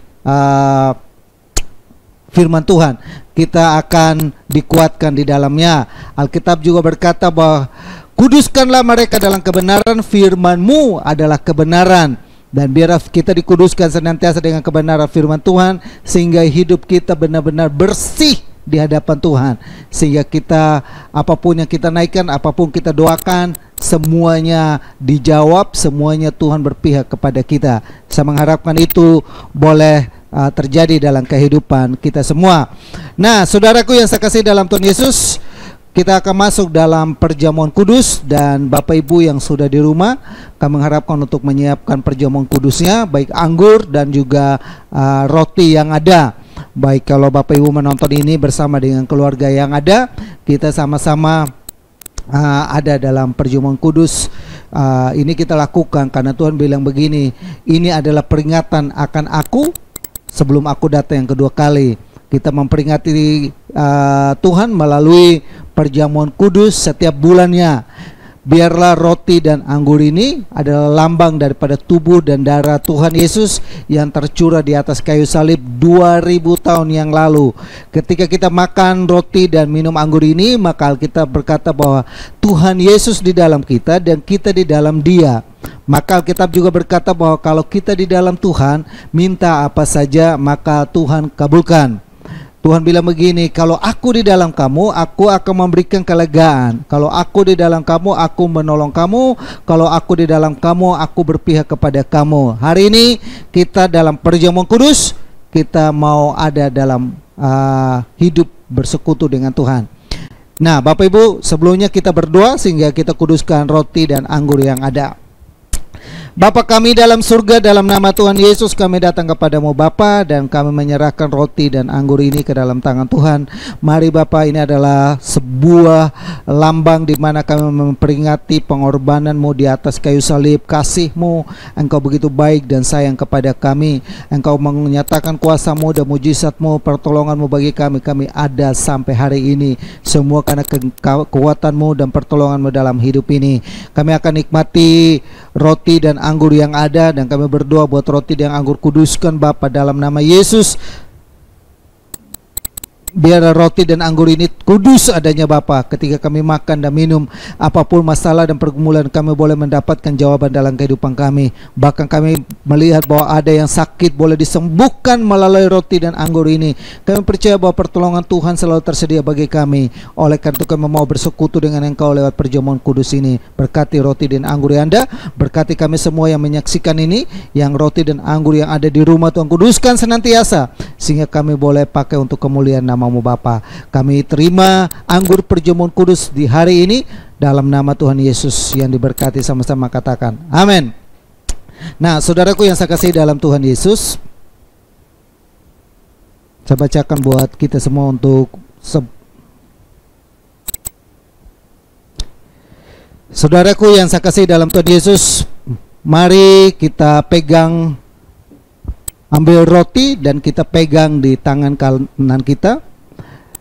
A: firman Tuhan, kita akan dikuatkan di dalamnya. Alkitab juga berkata bahwa kuduskanlah mereka dalam kebenaran, firman-Mu adalah kebenaran. Dan biar kita dikuduskan senantiasa dengan kebenaran firman Tuhan, sehingga hidup kita benar-benar bersih di hadapan Tuhan, sehingga kita, apapun yang kita naikkan, apapun kita doakan, semuanya dijawab, semuanya Tuhan berpihak kepada kita. Saya mengharapkan itu boleh terjadi dalam kehidupan kita semua. Nah, saudaraku yang saya kasih dalam Tuhan Yesus, kita akan masuk dalam perjamuan kudus. Dan Bapak Ibu yang sudah di rumah, kami mengharapkan untuk menyiapkan perjamuan kudusnya, baik anggur dan juga roti yang ada. Baik kalau Bapak Ibu menonton ini bersama dengan keluarga yang ada, kita sama-sama ada dalam perjamuan kudus. Ini kita lakukan karena Tuhan bilang begini, ini adalah peringatan akan aku sebelum aku datang yang kedua kali. Kita memperingati Tuhan melalui perjamuan kudus setiap bulannya. Biarlah roti dan anggur ini adalah lambang daripada tubuh dan darah Tuhan Yesus yang tercurah di atas kayu salib 2000 tahun yang lalu. Ketika kita makan roti dan minum anggur ini, maka Alkitab berkata bahwa Tuhan Yesus di dalam kita dan kita di dalam Dia. Maka Alkitab juga berkata bahwa kalau kita di dalam Tuhan, minta apa saja maka Tuhan kabulkan. Tuhan bilang begini, kalau aku di dalam kamu, aku akan memberikan kelegaan. Kalau aku di dalam kamu, aku menolong kamu. Kalau aku di dalam kamu, aku berpihak kepada kamu. Hari ini kita dalam perjamuan kudus, kita mau ada dalam hidup bersekutu dengan Tuhan. Nah, Bapak Ibu, sebelumnya kita berdoa sehingga kita kuduskan roti dan anggur yang ada. Bapa kami dalam surga, dalam nama Tuhan Yesus kami datang kepadamu Bapa, dan kami menyerahkan roti dan anggur ini ke dalam tangan Tuhan. Mari Bapa, ini adalah sebuah lambang di mana kami memperingati pengorbanan-Mu di atas kayu salib, kasih-Mu. Engkau begitu baik dan sayang kepada kami. Engkau menyatakan kuasa-Mu dan mujizat-Mu, pertolongan-Mu bagi kami. Kami ada sampai hari ini semua karena kekuatan-Mu dan pertolongan-Mu dalam hidup ini. Kami akan nikmati roti dan anggur yang ada, dan kami berdoa buat roti dan anggur kuduskan Bapa dalam nama Yesus. Biar roti dan anggur ini kudus adanya Bapa. Ketika kami makan dan minum, apapun masalah dan pergumulan, kami boleh mendapatkan jawaban dalam kehidupan kami. Bahkan kami melihat bahwa ada yang sakit boleh disembuhkan melalui roti dan anggur ini. Kami percaya bahwa pertolongan Tuhan selalu tersedia bagi kami. Oleh karena itu kami mau bersekutu dengan Engkau lewat perjamuan kudus ini. Berkati roti dan anggur yang ada, berkati kami semua yang menyaksikan ini, yang roti dan anggur yang ada di rumah Tuhan kuduskan senantiasa, sehingga kami boleh pakai untuk kemuliaan nama-Mu Bapa. Kami terima anggur perjamuan kudus di hari ini dalam nama Tuhan Yesus yang diberkati, sama-sama katakan amin. Nah, saudaraku yang saya kasih dalam Tuhan Yesus, saya bacakan buat kita semua untuk saudaraku yang saya kasih dalam Tuhan Yesus, mari kita pegang, ambil roti dan kita pegang di tangan kanan kita.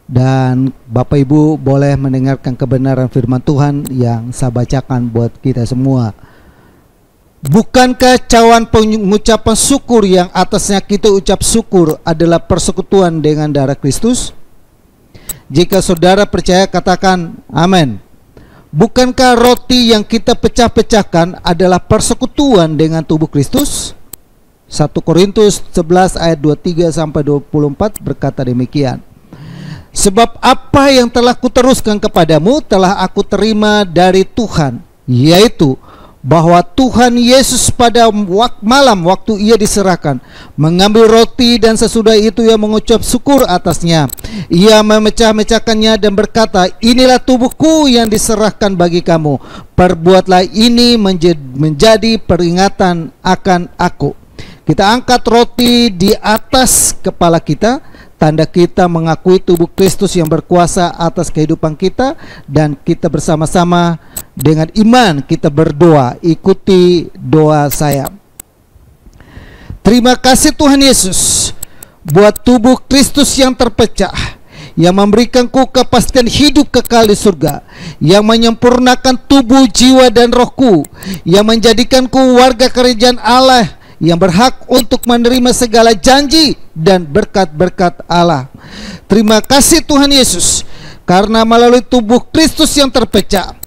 A: Dan Bapak Ibu boleh mendengarkan kebenaran firman Tuhan yang saya bacakan buat kita semua. Bukankah cawan pengucapan syukur yang atasnya kita ucap syukur adalah persekutuan dengan darah Kristus? Jika saudara percaya, katakan amin. Bukankah roti yang kita pecah-pecahkan adalah persekutuan dengan tubuh Kristus? 1 Korintus 11 ayat 23 sampai 24 berkata demikian. Sebab apa yang telah kuteruskan kepadamu telah aku terima dari Tuhan, yaitu bahwa Tuhan Yesus pada malam waktu ia diserahkan mengambil roti, dan sesudah itu ia mengucap syukur atasnya. Ia memecah-mecahkannya dan berkata, inilah tubuhku yang diserahkan bagi kamu. Perbuatlah ini menjadi peringatan akan aku. Kita angkat roti di atas kepala kita, tanda kita mengakui tubuh Kristus yang berkuasa atas kehidupan kita, dan kita bersama-sama dengan iman kita berdoa. Ikuti doa saya. Terima kasih Tuhan Yesus buat tubuh Kristus yang terpecah, yang memberikanku kepastian hidup kekal di surga, yang menyempurnakan tubuh, jiwa, dan rohku, yang menjadikanku warga kerajaan Allah, yang berhak untuk menerima segala janji dan berkat-berkat Allah. Terima kasih Tuhan Yesus, karena melalui tubuh Kristus yang terpecah,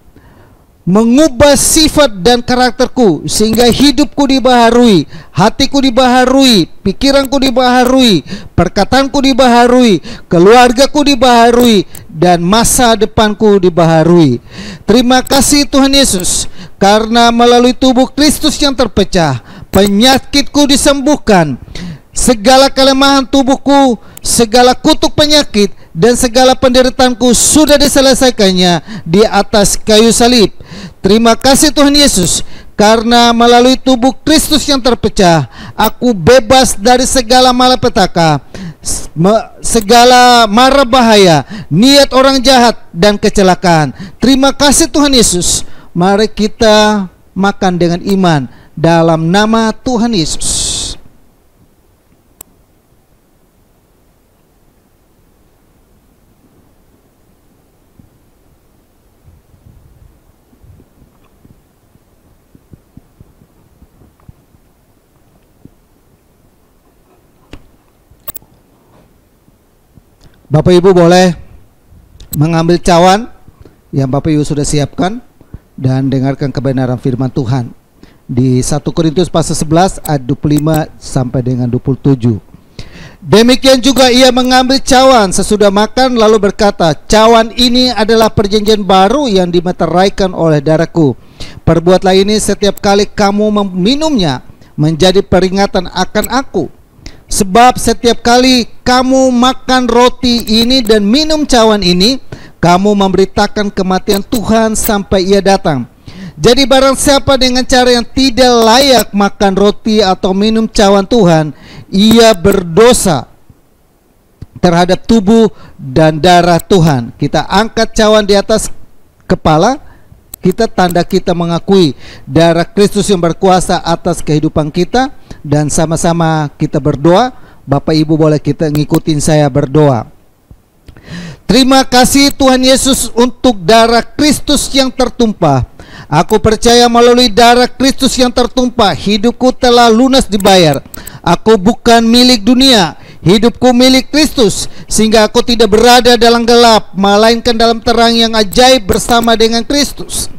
A: mengubah sifat dan karakterku, sehingga hidupku dibaharui, hatiku dibaharui, pikiranku dibaharui, perkataanku dibaharui, keluargaku dibaharui, dan masa depanku dibaharui. Terima kasih Tuhan Yesus, karena melalui tubuh Kristus yang terpecah, penyakitku disembuhkan, segala kelemahan tubuhku, segala kutuk penyakit, dan segala penderitaanku sudah diselesaikannya di atas kayu salib. Terima kasih Tuhan Yesus, karena melalui tubuh Kristus yang terpecah, aku bebas dari segala malapetaka, segala mara bahaya, niat orang jahat, dan kecelakaan. Terima kasih Tuhan Yesus. Mari kita makan dengan iman dalam nama Tuhan Yesus. Bapak Ibu boleh mengambil cawan yang Bapak Ibu sudah siapkan dan dengarkan kebenaran firman Tuhan di 1 Korintus pasal 11 ayat 25 sampai dengan 27. Demikian juga ia mengambil cawan sesudah makan lalu berkata, cawan ini adalah perjanjian baru yang dimeteraikan oleh darahku. Perbuatlah ini setiap kali kamu meminumnya menjadi peringatan akan aku. Sebab setiap kali kamu makan roti ini dan minum cawan ini, kamu memberitakan kematian Tuhan sampai ia datang. Jadi barang siapa dengan cara yang tidak layak makan roti atau minum cawan Tuhan, ia berdosa terhadap tubuh dan darah Tuhan. Kita angkat cawan di atas kepala kita, tanda kita mengakui darah Kristus yang berkuasa atas kehidupan kita. Dan sama-sama kita berdoa. Bapak Ibu boleh kita ngikutin saya berdoa. Terima kasih Tuhan Yesus untuk darah Kristus yang tertumpah. Aku percaya melalui darah Kristus yang tertumpah, hidupku telah lunas dibayar. Aku bukan milik dunia, hidupku milik Kristus, sehingga aku tidak berada dalam gelap, melainkan dalam terang yang ajaib bersama dengan Kristus.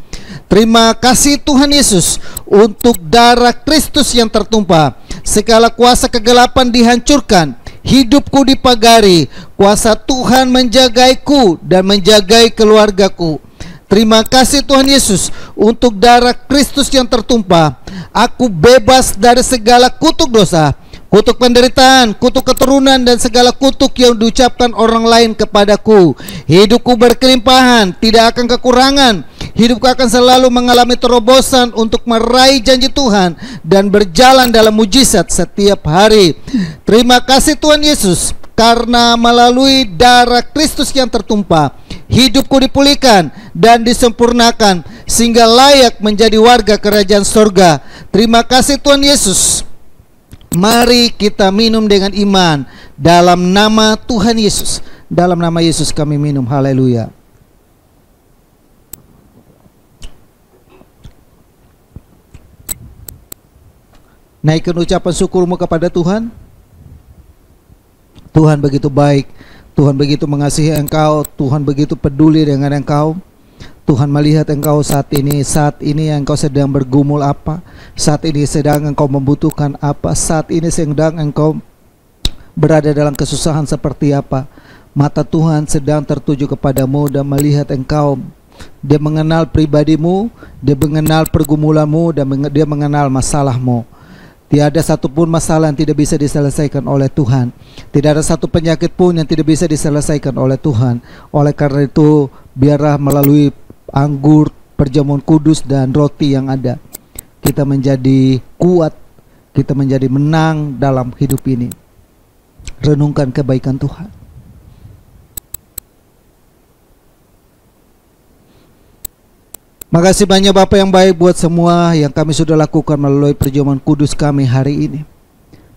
A: Terima kasih Tuhan Yesus untuk darah Kristus yang tertumpah. Segala kuasa kegelapan dihancurkan, hidupku dipagari, kuasa Tuhan menjagaiku dan menjagai keluargaku. Terima kasih Tuhan Yesus untuk darah Kristus yang tertumpah. Aku bebas dari segala kutuk dosa, kutuk penderitaan, kutuk keturunan, dan segala kutuk yang diucapkan orang lain kepadaku. Hidupku berkelimpahan, tidak akan kekurangan. Hidupku akan selalu mengalami terobosan untuk meraih janji Tuhan dan berjalan dalam mujizat setiap hari. Terima kasih Tuhan Yesus, karena melalui darah Kristus yang tertumpah, hidupku dipulihkan dan disempurnakan sehingga layak menjadi warga kerajaan sorga. Terima kasih Tuhan Yesus. Mari kita minum dengan iman dalam nama Tuhan Yesus. Dalam nama Yesus kami minum. Haleluya. Naikkan ucapan syukurmu kepada Tuhan. Tuhan begitu baik, Tuhan begitu mengasihi engkau, Tuhan begitu peduli dengan engkau. Tuhan melihat engkau saat ini engkau sedang bergumul apa, saat ini sedang engkau membutuhkan apa, saat ini sedang engkau berada dalam kesusahan seperti apa. Mata Tuhan sedang tertuju kepadamu dan melihat engkau. Dia mengenal pribadimu, dia mengenal pergumulanmu, dan dia mengenal masalahmu. Tiada satupun masalah yang tidak bisa diselesaikan oleh Tuhan. Tidak ada satu penyakit pun yang tidak bisa diselesaikan oleh Tuhan. Oleh karena itu, biarlah melalui anggur, perjamuan kudus, dan roti yang ada, kita menjadi kuat, kita menjadi menang dalam hidup ini. Renungkan kebaikan Tuhan. Makasih banyak Bapak yang baik buat semua yang kami sudah lakukan melalui perjamuan kudus kami hari ini.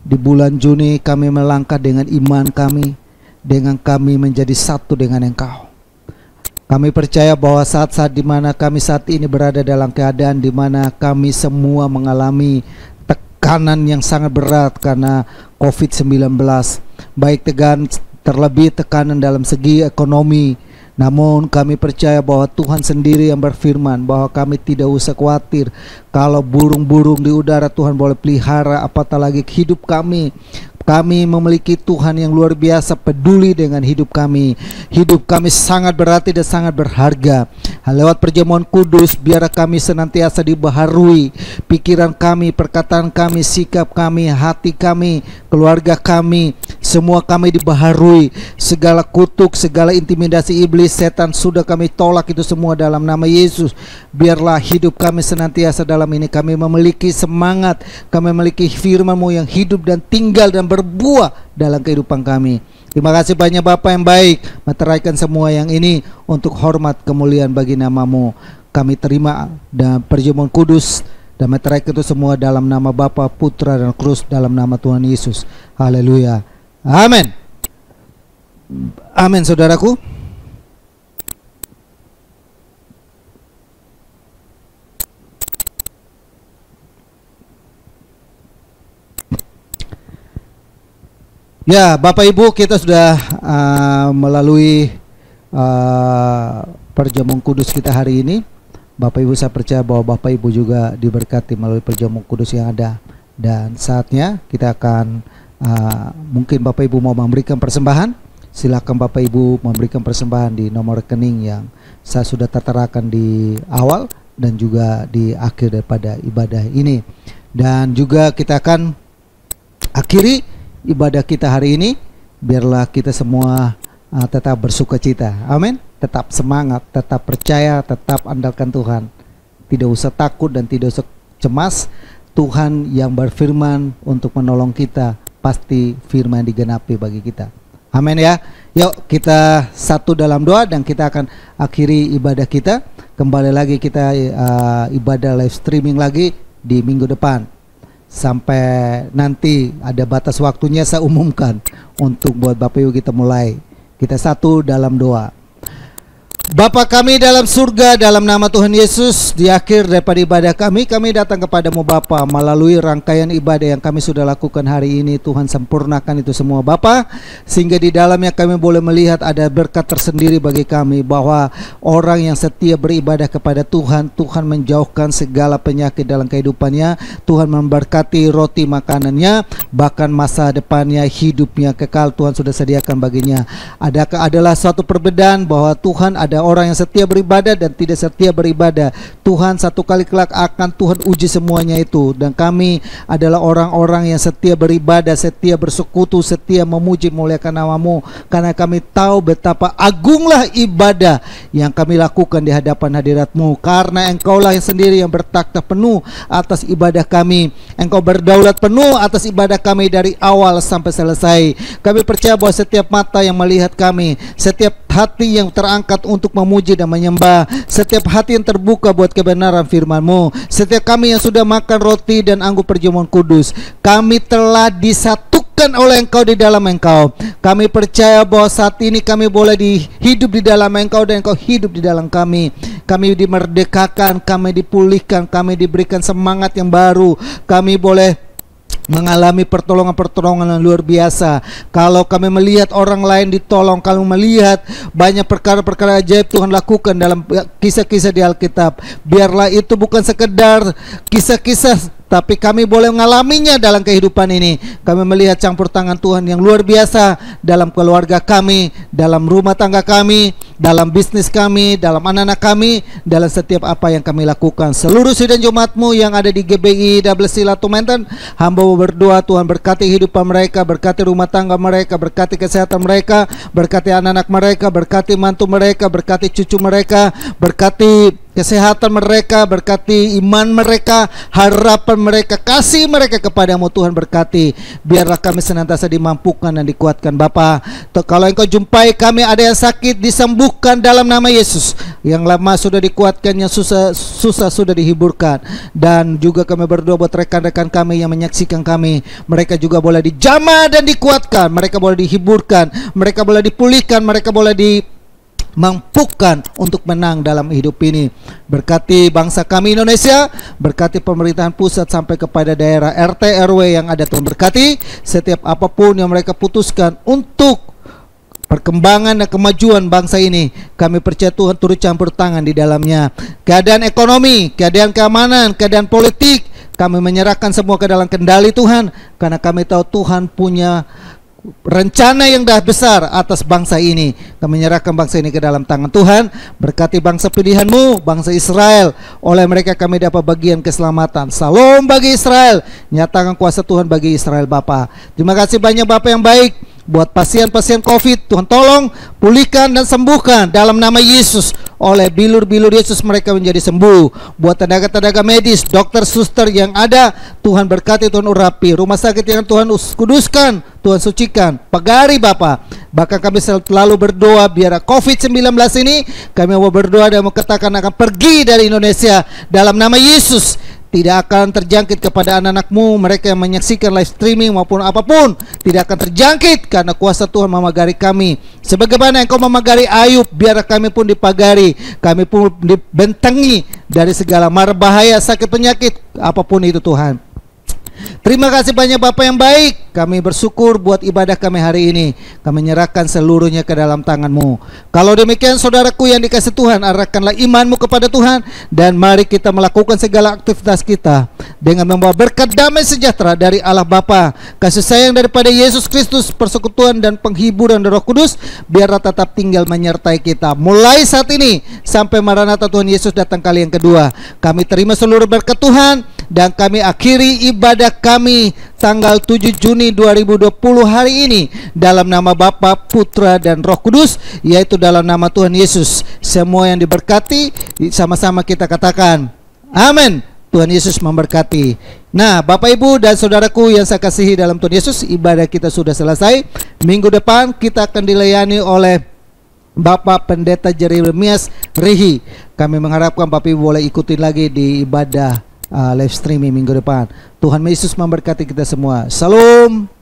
A: Di bulan Juni kami melangkah dengan iman kami, dengan kami menjadi satu dengan Engkau. Kami percaya bahwa saat-saat dimana kami saat ini berada dalam keadaan dimana kami semua mengalami tekanan, tekanan yang sangat berat karena COVID-19, baik terlebih tekanan dalam segi ekonomi. Namun kami percaya bahwa Tuhan sendiri yang berfirman bahwa kami tidak usah khawatir. Kalau burung-burung di udara Tuhan boleh pelihara, apatah lagi hidup kami. Kami memiliki Tuhan yang luar biasa peduli dengan hidup kami. Hidup kami sangat berarti dan sangat berharga. Lewat perjamuan kudus, biar kami senantiasa dibaharui. Pikiran kami, perkataan kami, sikap kami, hati kami, keluarga kami, semua kami dibaharui. Segala kutuk, segala intimidasi iblis, setan sudah kami tolak itu semua dalam nama Yesus. Biarlah hidup kami senantiasa dalam ini. Kami memiliki semangat, kami memiliki firman-Mu yang hidup dan tinggal dan berbuah dalam kehidupan kami. Terima kasih banyak Bapa yang baik, meteraikan semua yang ini untuk hormat kemuliaan bagi nama-Mu. Kami terima dan perjamuan kudus dan meteraikan itu semua dalam nama Bapa, Putra dan Kudus, dalam nama Tuhan Yesus. Haleluya. Amin. Amin, saudaraku. Ya, Bapak Ibu, kita sudah melalui perjamuan kudus kita hari ini. Bapak Ibu, saya percaya bahwa Bapak Ibu juga diberkati melalui perjamuan kudus yang ada. Dan saatnya kita akan mungkin Bapak Ibu mau memberikan persembahan. Silakan Bapak Ibu memberikan persembahan di nomor rekening yang saya sudah terterakan di awal dan juga di akhir daripada ibadah ini. Dan juga kita akan akhiri ibadah kita hari ini. Biarlah kita semua tetap bersuka cita. Amin. Tetap semangat, tetap percaya, tetap andalkan Tuhan. Tidak usah takut dan tidak usah cemas. Tuhan yang berfirman untuk menolong kita, pasti firman digenapi bagi kita. Amin ya. Yuk kita satu dalam doa dan kita akan akhiri ibadah kita. Kembali lagi kita ibadah live streaming lagi di minggu depan. Sampai nanti ada batas waktunya saya umumkan untuk buat Bapak Ibu kita mulai. Kita satu dalam doa. Bapa kami dalam surga, dalam nama Tuhan Yesus, di akhir daripada ibadah kami datang kepadamu Bapa melalui rangkaian ibadah yang kami sudah lakukan hari ini. Tuhan sempurnakan itu semua Bapa, sehingga di dalamnya kami boleh melihat ada berkat tersendiri bagi kami, bahwa orang yang setia beribadah kepada Tuhan, Tuhan menjauhkan segala penyakit dalam kehidupannya. Tuhan memberkati roti makanannya, bahkan masa depannya, hidupnya kekal Tuhan sudah sediakan baginya. Adalah suatu perbedaan bahwa Tuhan ada orang yang setia beribadah dan tidak setia beribadah. Tuhan satu kali kelak akan Tuhan uji semuanya itu. Dan kami adalah orang-orang yang setia beribadah, setia bersekutu, setia memuji muliakan nama-Mu, karena kami tahu betapa agunglah ibadah yang kami lakukan di hadapan hadirat-Mu. Karena Engkaulah yang sendiri yang bertakhta penuh atas ibadah kami. Engkau berdaulat penuh atas ibadah kami dari awal sampai selesai. Kami percaya bahwa setiap mata yang melihat kami, setiap hati yang terangkat untuk memuji dan menyembah, setiap hati yang terbuka buat kebenaran firman-Mu, setiap kami yang sudah makan roti dan anggur perjamuan kudus, kami telah disatukan oleh Engkau di dalam Engkau. Kami percaya bahwa saat ini kami boleh hidup di dalam Engkau dan Engkau hidup di dalam kami. Kami dimerdekakan, kami dipulihkan, kami diberikan semangat yang baru. Kami boleh mengalami pertolongan-pertolongan yang luar biasa. Kalau kami melihat orang lain ditolong, kalau melihat banyak perkara-perkara ajaib Tuhan lakukan dalam kisah-kisah di Alkitab, biarlah itu bukan sekedar kisah-kisah, tapi kami boleh mengalaminya dalam kehidupan ini. Kami melihat campur tangan Tuhan yang luar biasa dalam keluarga kami, dalam rumah tangga kami, dalam bisnis kami, dalam anak-anak kami, dalam setiap apa yang kami lakukan. Seluruh sidang jemaat-Mu yang ada di GBI WC Latu Menten, hamba berdoa Tuhan berkati kehidupan mereka, berkati rumah tangga mereka, berkati kesehatan mereka, berkati anak-anak mereka, berkati mantu mereka, berkati cucu mereka, berkati kesehatan mereka, berkati iman mereka, harapan mereka, kasih mereka kepadamu Tuhan berkati. Biarlah kami senantiasa dimampukan dan dikuatkan Bapa. Kalau Engkau jumpai kami ada yang sakit, disembuhkan dalam nama Yesus. Yang lama sudah dikuatkan, yang susah sudah dihiburkan. Dan juga kami berdoa buat rekan-rekan kami yang menyaksikan kami, mereka juga boleh dijamah dan dikuatkan, mereka boleh dihiburkan, mereka boleh dipulihkan, mereka boleh mampukan untuk menang dalam hidup ini. Berkati bangsa kami Indonesia, berkati pemerintahan pusat sampai kepada daerah RT RW yang ada. Tuhan berkati setiap apapun yang mereka putuskan untuk perkembangan dan kemajuan bangsa ini. Kami percaya Tuhan turut campur tangan di dalamnya. Keadaan ekonomi, keadaan keamanan, keadaan politik, kami menyerahkan semua ke dalam kendali Tuhan, karena kami tahu Tuhan punya rencana yang dah besar atas bangsa ini. Kami menyerahkan bangsa ini ke dalam tangan Tuhan. Berkati bangsa pilihan-Mu, bangsa Israel. Oleh mereka kami dapat bagian keselamatan. Salam bagi Israel. Nyatakan kuasa Tuhan bagi Israel Bapa. Terima kasih banyak Bapa yang baik. Buat pasien-pasien COVID, Tuhan tolong pulihkan dan sembuhkan dalam nama Yesus. Oleh bilur-bilur Yesus mereka menjadi sembuh. Buat tenaga-tenaga medis, dokter, suster yang ada, Tuhan berkati, Tuhan urapi. Rumah sakit yang Tuhan kuduskan, Tuhan sucikan. Pagari Bapa. Bahkan kami selalu berdoa biar COVID-19 ini, kami mau berdoa dan mau katakan akan pergi dari Indonesia dalam nama Yesus. Tidak akan terjangkit kepada anak-anak-Mu, mereka yang menyaksikan live streaming maupun apapun, tidak akan terjangkit karena kuasa Tuhan memagari kami. Sebagaimana Engkau memagari Ayub, biar kami pun dipagari, kami pun dibentengi dari segala mara bahaya, sakit, penyakit, apapun itu Tuhan. Terima kasih banyak Bapak yang baik. Kami bersyukur buat ibadah kami hari ini. Kami menyerahkan seluruhnya ke dalam tangan-Mu. Kalau demikian saudaraku yang dikasih Tuhan, arahkanlah imanmu kepada Tuhan, dan mari kita melakukan segala aktivitas kita dengan membawa berkat damai sejahtera dari Allah Bapa, kasih sayang daripada Yesus Kristus, persekutuan dan penghiburan dari Roh Kudus, biarlah tetap tinggal menyertai kita mulai saat ini sampai Maranatha Tuhan Yesus datang kali yang kedua. Kami terima seluruh berkat Tuhan, dan kami akhiri ibadah kami tanggal 7 Juni 2020 hari ini dalam nama Bapa, Putra dan Roh Kudus, yaitu dalam nama Tuhan Yesus. Semua yang diberkati sama-sama kita katakan amin. Tuhan Yesus memberkati. Nah, Bapak Ibu dan saudaraku yang saya kasihi dalam Tuhan Yesus, ibadah kita sudah selesai. Minggu depan kita akan dilayani oleh Bapak Pendeta Jeremias Rihi. Kami mengharapkan Bapak Ibu boleh ikuti lagi di ibadah live streaming minggu depan. Tuhan Yesus memberkati kita semua. Salam.